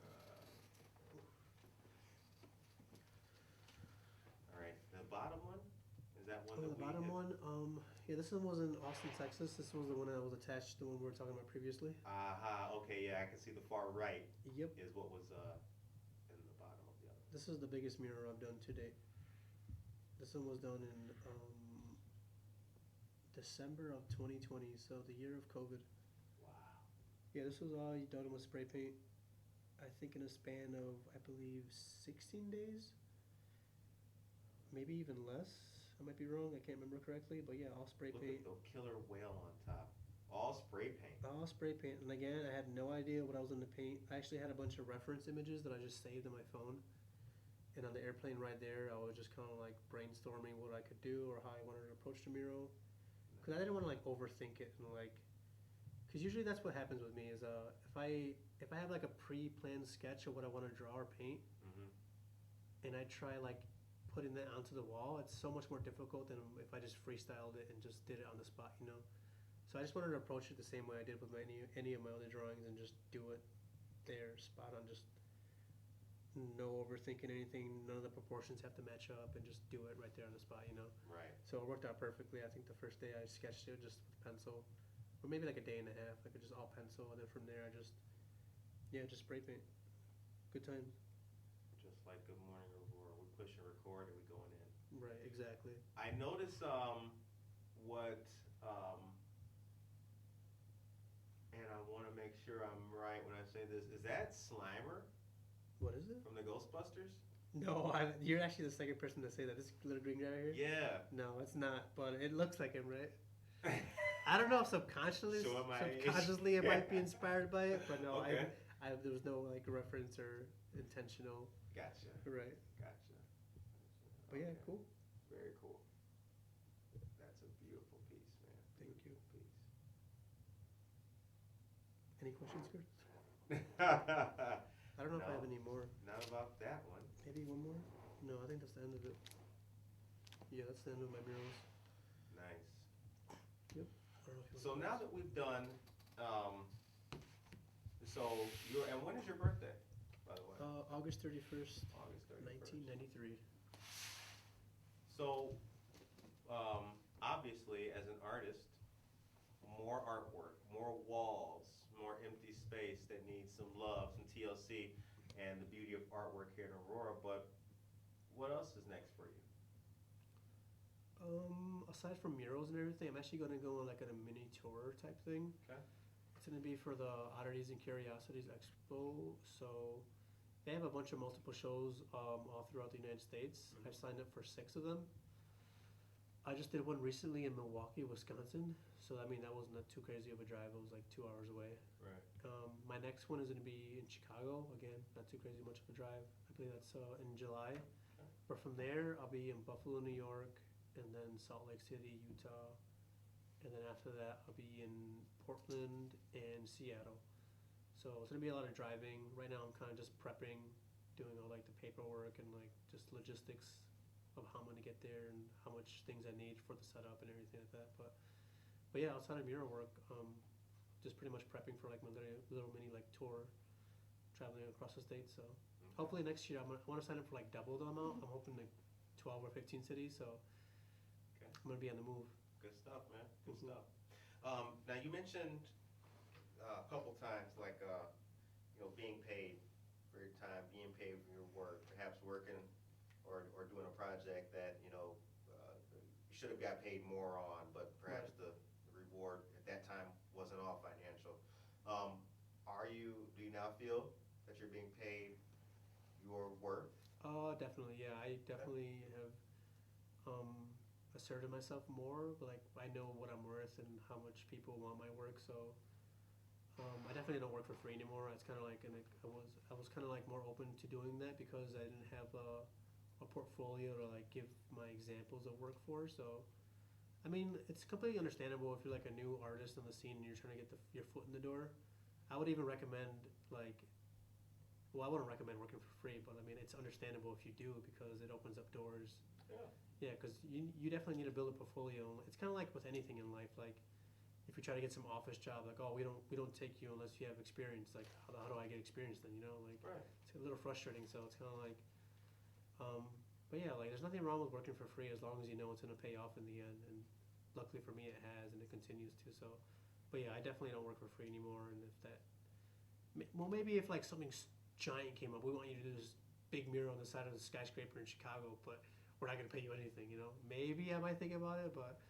All right, the bottom one is that one Oh, that the bottom hit? one, yeah, this one was in Austin, Texas. This was the one that was attached to the one we were talking about previously. Aha. Okay, yeah, I can see the far right Yep. is what was in the bottom of the other. This is the biggest mural I've done to date. This one was done in December of 2020, so the year of COVID. Wow. Yeah, this was all done with spray paint. I think in a span of, I believe, 16 days. Maybe even less. I might be wrong. I can't remember correctly, but yeah, all spray Look paint. at the killer whale on top. All spray paint. All spray paint. And again, I had no idea what I was in the paint. I actually had a bunch of reference images that I just saved on my phone. And on the airplane right there, I was just kind of like brainstorming what I could do or how I wanted to approach the mural. Because I didn't want to like overthink it and like, because usually that's what happens with me is if I have like a pre-planned sketch of what I want to draw or paint, Mm-hmm. and I try like putting that onto the wall, it's so much more difficult than if I just freestyled it and just did it on the spot, you know. So I just wanted to approach it the same way I did with any of my other drawings and just do it there, spot on, just no overthinking anything. None of the proportions have to match up, and just do it right there on the spot, you know. Right. So it worked out perfectly. I think the first day I sketched it just with pencil, or maybe like a day and a half. Like just all pencil, and then from there I just spray paint. Good times. Just like Good Morning Aurora, we push and record and we going in. Right, exactly. I notice what and I want to make sure I'm right when I say this. Is that Slimer What is it? from the Ghostbusters? No, you're actually the second person to say that. This little green guy right here. Yeah. No, it's not, but it looks like him, right? I don't know if subconsciously it might be inspired by it, but no, Okay. there was no like reference or intentional. Gotcha. Right. Gotcha. But yeah, Okay. cool. Very cool. That's a beautiful piece, man. Thank you. Beautiful piece. Any questions, Kurt? Not I don't know if I have any more. about that one. Maybe one more? No, I think that's the end of it. Yeah, that's the end of my murals. Nice. I don't know if you So want now that we've done, and when is your birthday, by the way? August 31st, August 31st. 1993. So, obviously, as an artist, more artwork, more walls, more empty space that needs some love, some TLC, and the beauty of artwork here in Aurora. But what else is next for you? Aside from murals and everything, I'm actually going to go on like a mini tour type thing. Okay. It's going to be for the Oddities and Curiosities Expo. So they have a bunch of multiple shows all throughout the United States. Mhm. I've signed up for 6 of them. I just did one recently in Milwaukee, Wisconsin. So I mean that wasn't too crazy of a drive. It was like 2 hours away. Right. My next one is going to be in Chicago. Again, not too crazy much of a drive. I believe that's in July. Okay. But from there, I'll be in Buffalo, New York, and then Salt Lake City, Utah, and then after that, I'll be in Portland and Seattle. So it's gonna be a lot of driving. Right now, I'm kind of just prepping, doing all like the paperwork and like just logistics of how I'm gonna get there and how much things I need for the setup and everything like that. But yeah, outside of mural work, just pretty much prepping for like my little mini like tour, traveling across the state. So Okay. hopefully next year I want to sign up for like double the amount. I'm hoping like 12 or 15 cities. So Okay. I'm gonna be on the move. Good stuff, man. Good Mhm. stuff. Now you mentioned a couple times, like being paid for your time, being paid for your work, perhaps working or doing a project that you should have got paid more on, but perhaps the reward at that time wasn't all financial. Do you now feel that you're being paid your worth? Definitely, yeah. I definitely have asserted myself more. But like I know what I'm worth and how much people want my work. So I definitely don't work for free anymore. It's kind of like, and I was kind of like more open to doing that because I didn't have a portfolio to like give my examples of work for. So I mean, it's completely understandable if you're like a new artist on the scene and you're trying to get your foot in the door. I would even recommend like, well, I wouldn't recommend working for free, but I mean, it's understandable if you do because it opens up doors. Yeah. Yeah, because you definitely need to build a portfolio. It's kind of like with anything in life. Like, if you try to get some office job, like, oh, we don't take you unless you have experience. Like, how do I get experience then? You know, like, Right. it's a little frustrating. So it's kind of like, but yeah, like, there's nothing wrong with working for free as long as you know it's gonna pay off in the end. And luckily for me, it has, and it continues to. So, but yeah, I definitely don't work for free anymore. And if that, well, maybe if like something giant came up, we want you to do this big mural on the side of the skyscraper in Chicago, but we're not gonna pay you anything. You know, maybe I might think about it, but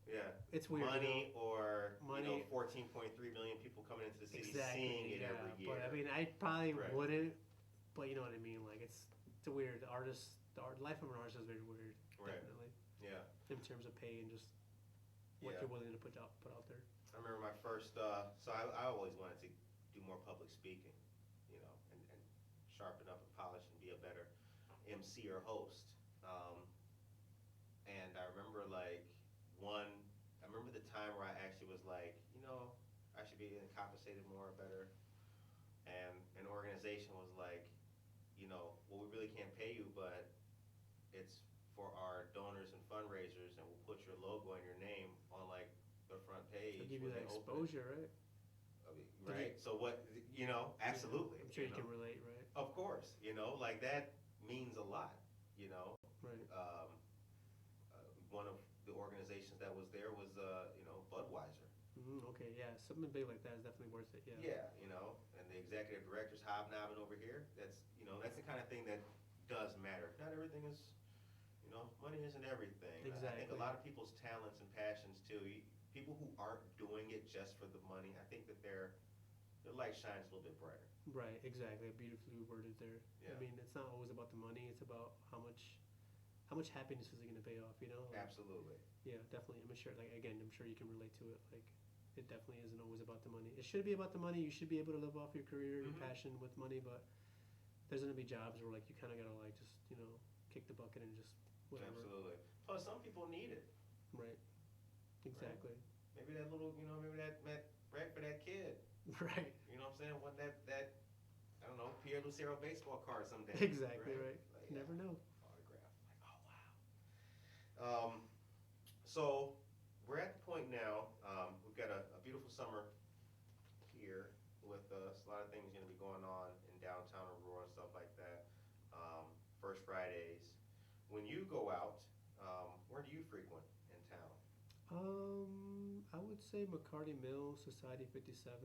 Yeah. it's weird. Money or Money. 14.3 million people coming into the city Exactly, seeing it yeah. every year. But I mean, I probably Right. wouldn't. But you know what I mean. Like it's a weird. Life of an artist is very weird. Right. Definitely. Yeah. In terms of pay and just what Yeah. you're willing to put out there. I remember my first, so I always wanted to do more public speaking, and sharpen up and polish and be a better MC or host. And I remember I remember the time where I actually was like, I should be getting compensated more or better. And an organization was like, well, we really can't pay you, but it's for our donors and fundraisers, and we'll put your logo and your name on like the front page. It'll give you when that they open it. exposure, right? I mean, right? So what, absolutely. I'm sure you can relate, right? Of course, like that means a lot, Right. One of the organizations that was there was, Budweiser. Okay, yeah, something big like that is definitely worth it. Yeah. Yeah, and the executive director's hobnobbing over here. That's the kind of thing that does matter. Not everything is, money isn't everything. I think Exactly. a lot of people's talents and passions too. People who aren't doing it just for the money, I think that their light shines a little bit brighter. Right. Exactly. Beautifully worded there. Yeah. I mean, it's not always about the money. It's about how much happiness is it going to pay off? You know. Like, Absolutely. yeah, definitely. I'm sure. Like again, I'm sure you can relate to it. Like, it definitely isn't always about the money. It should be about the money. You should be able to live off your career, your passion with money. But there's gonna be jobs where like you kind of gotta like just kick the bucket and just whatever. Absolutely. Plus, some people need it. Right. Exactly. Maybe that little, maybe that bread for that kid. Right. You know what I'm saying? What that I don't know, Pierre Lucero baseball card someday. Exactly right. Like, You never know. Autograph. Like, oh wow. So we're at the point now. We've got a beautiful summer here with a lot of things going to be going on in downtown Aurora and stuff like that. First Fridays. When you go out, where do you frequent in town? I would say McCarty Mill, Society 57.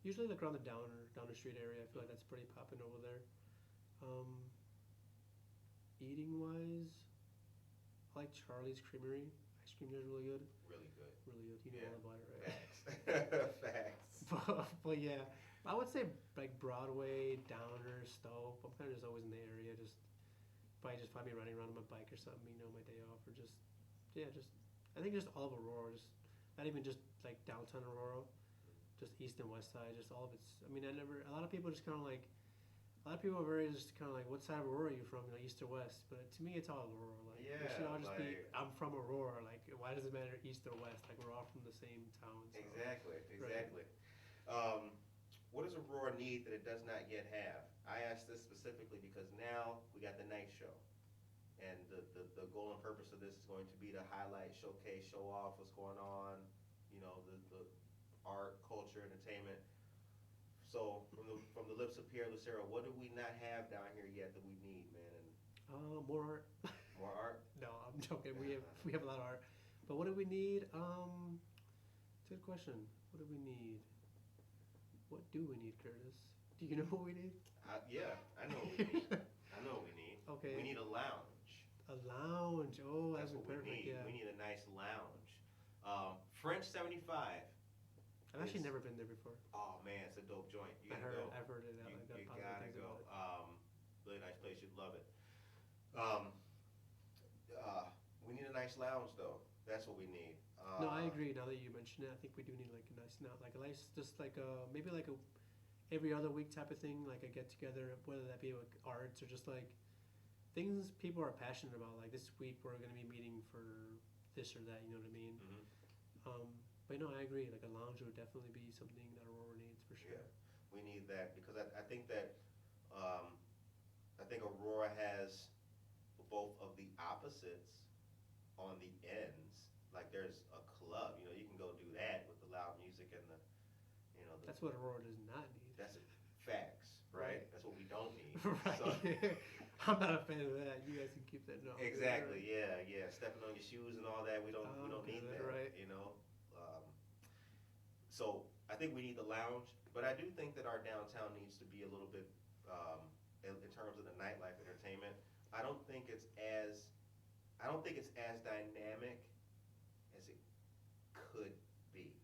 Usually like around the Downer Street area. I feel like that's pretty popping over there. Eating wise, I like Charlie's Creamery. Ice cream there is really good. Really good. Really good. You know all about it, right? Facts. Facts. But yeah, I would say like Broadway, Downer, Stowe. I'm kind of just always in the area. Probably just find me running around on my bike or something, my day off, or just I think just all of Aurora, just not even just like downtown Aurora, just east and west side, just all of it's. I mean, a lot of people just kind of like. A lot of people are very just kind of like, what side of Aurora are you from? East or west? But to me, it's all Aurora. Like, Yeah, it should all just be, like- I'm from Aurora. Like, why does it matter east or west? Like, we're all from the same town. So. Exactly. Right. What does Aurora need that it does not yet have? I asked this specifically because now we got the night show. And the goal and purpose of this is going to be to highlight, showcase, show off what's going on, the art, culture, entertainment. So from the lips of Pierre Lucero, what do we not have down here yet that we need, man? More art. More art? No, I'm joking. We have a lot of art. But what do we need? It's a good question. What do we need? What do we need, Curtis? Do you know what we need? Yeah, I know what we need. I know what we need. Okay. We need a lounge. A lounge. Oh, that's what perfect. we need. Yeah. We need a nice lounge. French 75. I've actually It's- never been there before. Oh man, it's a dope joint. You gotta go. I've heard it. You, Like that you positive gotta things go. about it. Really nice place. You'd love it. Um, we need a nice lounge though. That's what we need. No, I agree. Now that you mention it, I think we do need like a nice, not like a nice, just like a maybe like a every other week type of thing, like a get together, whether that be like arts or just like things people are passionate about. Like this week we're gonna be meeting for this or that. You know what I mean? Mhm. But no, I agree. Like a lounge would definitely be something that Aurora needs for sure. Yeah, we need that because I think that I think Aurora has both of the opposites on the ends. Like there's a club, you can go do that with the loud music and the That's what Aurora does not need. that's facts, right? Right. That's what we don't need. Right. So- I'm not a fan of that. You guys can keep that. No. Exactly. Yeah. Stepping on your shoes and all that. We don't Okay, need that. right. So I think we need the lounge, but I do think that our downtown needs to be a little bit in terms of the nightlife entertainment. I don't think it's as dynamic as it could be.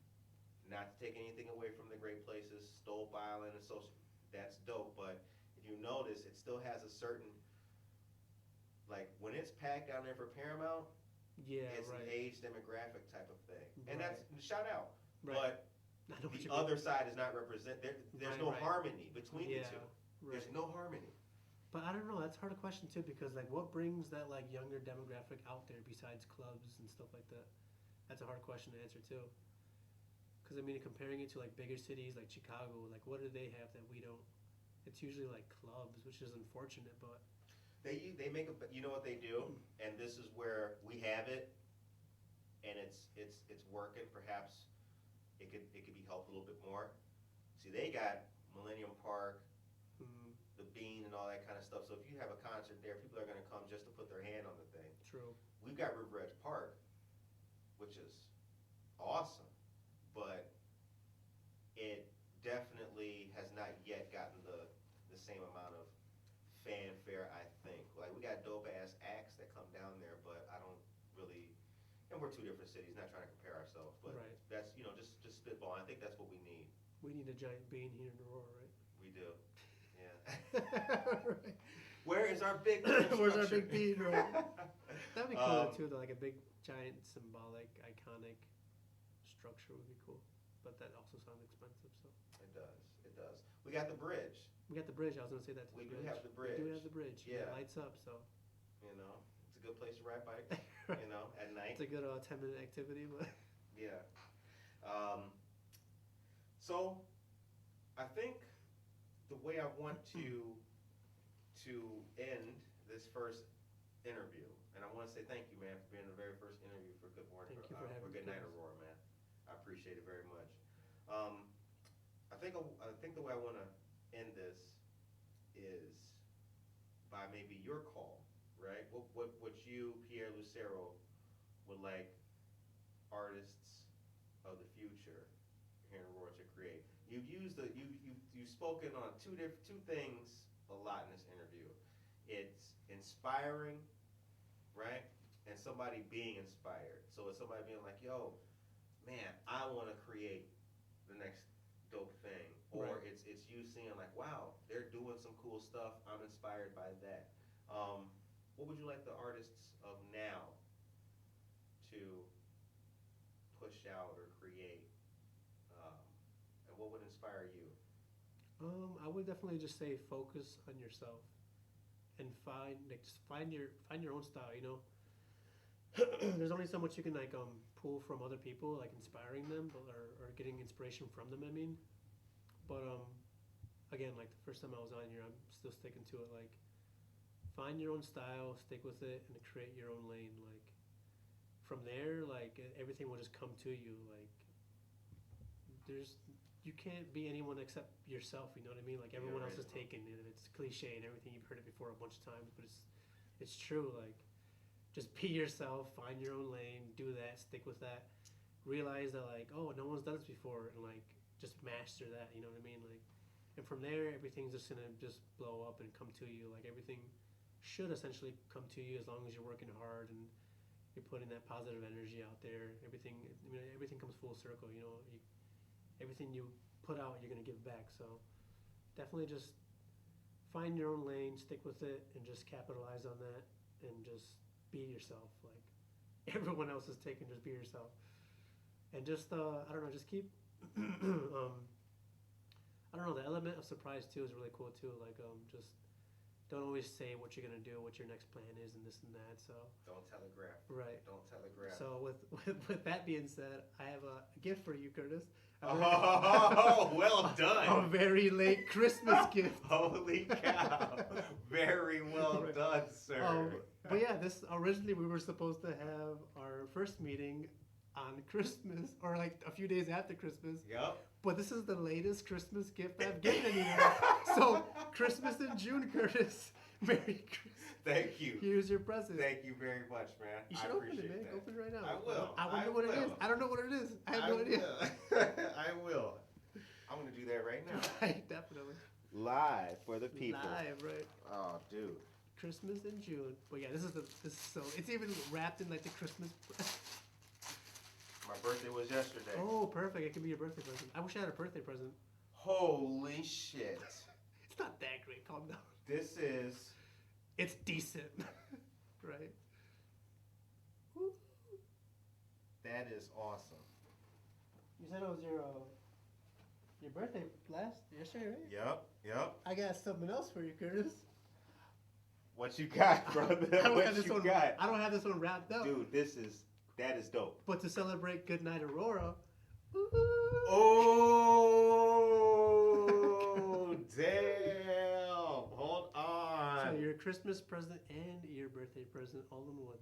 Not to take anything away from the great places, Stope Island and social. That's dope, but if you notice, it still has a certain like when it's packed down there for Paramount, Yeah. it's Right. an age demographic type of thing, and Right. that's shout out. Right. But I know what the you mean. other side is not represent. There's Right, no right. harmony between Yeah. the two. Right. There's no harmony. But I don't know. That's a hard question too because like what brings that like younger demographic out there besides clubs and stuff like that? That's a hard question to answer too. Because I mean, comparing it to like bigger cities like Chicago, like what do they have that we don't? It's usually like clubs, which is unfortunate. But They make you know what they do, and this is where we have it, and it's working. Perhaps it could be helped a little bit more. See, they got Millennium Park, mm, the Bean, and all that kind of stuff. So if you have a concert there, people are going to come just to put their hand on the thing. true. We've got River Edge Park, which is awesome, but it definitely has not yet gotten the same amount of fanfare, I think. Like, we got dope ass acts that come down there, but I don't really, and we're two different cities, not trying to compare ourselves, but Right. that's, just spitball. I think that's what we need. We need a giant bean here in Aurora, right? We do. Yeah. Right. Where is our big Where's our structure? big bean, right? That'd be cool Um, too, though. Like a big, giant, symbolic, iconic structure would be cool. But that also sounds expensive. So It does. It does. We got the bridge. we got the bridge. I was gonna say that. To We the do bridge. have the We do bridge. have the bridge. Yeah. It lights up. So It's a good place to ride bike. At night. it's a good 10-minute activity. But Yeah. So, I think the way I want to end this first interview, and I want to say thank you, man, for being the very first interview for Good Morning, Thank you for having for me, Good Night, guys. Aurora, man. I appreciate it very much. I think the way I want to end this is by maybe your call, right? What you, Pierre Lucero, would like artists of the future here in Aurora to create. You've spoken on two things a lot in this interview. It's inspiring, right? And somebody being inspired. So it's somebody being like, yo, man, I want to create the next dope thing. Or Right. it's you seeing like, wow, they're doing some cool stuff. I'm inspired by that. What would you like the artists of now to push out or create? And what would inspire you? I would definitely just say focus on yourself and just find your own style. There's only so much you can pull from other people, like inspiring them or getting inspiration from them. I mean, but again, like the first time I was on here, I'm still sticking to it. Like, find your own style, stick with it, and create your own lane. Like, from there, like everything will just come to you. Like, you can't be anyone except yourself. You know what I mean? Like everyone else is taken, and it's cliche and everything. You've heard it before a bunch of times, but it's true. Like, just be yourself, find your own lane, do that, stick with that. Realize that like, oh, no one's done this before, and like just master that. You know what I mean? Like, and from there, everything's just gonna just blow up and come to you. Like everything should essentially come to you as long as you're working hard and you're putting that positive energy out there. Everything, everything comes full circle. Everything you put out, you're gonna give back. So definitely just find your own lane, stick with it, and just capitalize on that, and just be yourself. Like everyone else is taking, just be yourself, and just I don't know, just keep. I don't know. The element of surprise too is really cool too. Like just don't always say what you're gonna do, what your next plan is, and this and that. So Don't telegraph. right. Don't telegraph. So with that being said, I have a gift for you, Curtis. Oh, well done. A very late Christmas gift. Holy cow. Very well Right. done, sir. But yeah, this originally we were supposed to have our first meeting on Christmas, or like a few days after Christmas. Yep. But this is the latest Christmas gift I've given anyone. So Christmas in June, Curtis. Merry Christmas. Thank you. Here's your present. Thank you very much, man. You should I open it, appreciate man. that. Open it right now. I will. I wonder what it is. I don't know what it is. I have no idea. I will. I'm going to do that right now. Right, definitely. Live for the people. Live, right. Oh, dude. Christmas in June. But yeah, this is so it's even wrapped in like the Christmas. My birthday was yesterday. Oh, perfect. It could be your birthday present. I wish I had a birthday present. Holy shit. It's not that great. Calm down. This is... It's decent. Right? Woo. That is awesome. You said it was your birthday yesterday, right? Yep. I got something else for you, Curtis. What you got, brother? I don't What have this you one. got? I don't have this one wrapped up. Dude, that is dope. But to celebrate Good Night Aurora. Oh, damn. Hold on. So your Christmas present and your birthday present all in one.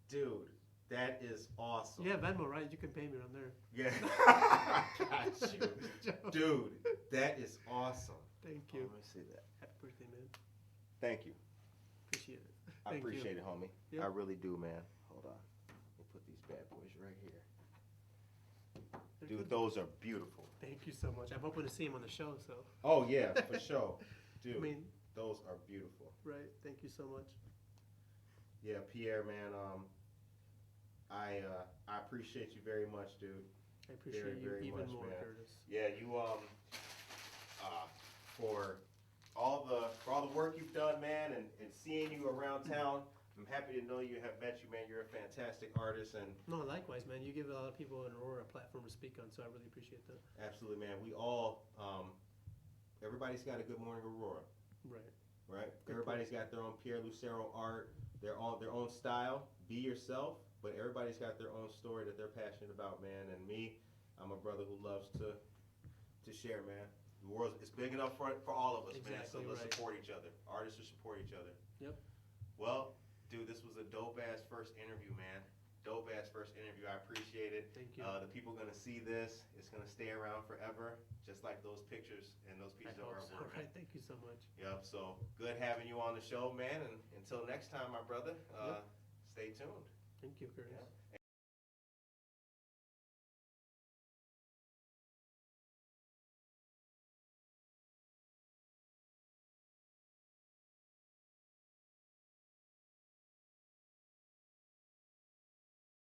Dude, that is awesome. You have Venmo, right? You can pay me on there. Yeah. Got you. Dude, that is awesome. Thank Oh, you. let me see that. Happy birthday, man. Thank you. Appreciate it. I Thank appreciate you. it, homie. Yep. I really do, man. Hold on. Let me put these bad boys right here. They're Dude, good. those are beautiful. Thank you so much. I'm hoping to see him on the show, so. Oh, yeah, for sure. Dude, I mean, those are beautiful. right. Thank you so much. Yeah, Pierre, man, I appreciate you very much, dude. I appreciate you very even much, more, man. Curtis. Yeah, you for all the work you've done, man, and seeing you around town. I'm happy to know you have met you, man. You're a fantastic artist, and No, likewise, man. You give a lot of people in Aurora a platform to speak on, so I really appreciate that. absolutely, man. We all everybody's got a Good Morning Aurora, Right. right? Good Everybody's got their own Pierre Lucero art, their own style. Be yourself, but everybody's got their own story that they're passionate about, man. And me, I'm a brother who loves to share, man. The world is big enough for all of us, man. So Exactly let's right. support each other. Artists should support each other. Yep. Well, dude, this was a dope ass first interview, man. Dope ass first interview. I appreciate it. Thank you. The people gonna see this. It's gonna stay around forever, just like those pictures and those I pieces of hope so. artwork. Right. Thank you so much. Yep. So good having you on the show, man. And until next time, my brother. Yep. Stay tuned. Thank you, Curtis. Yeah.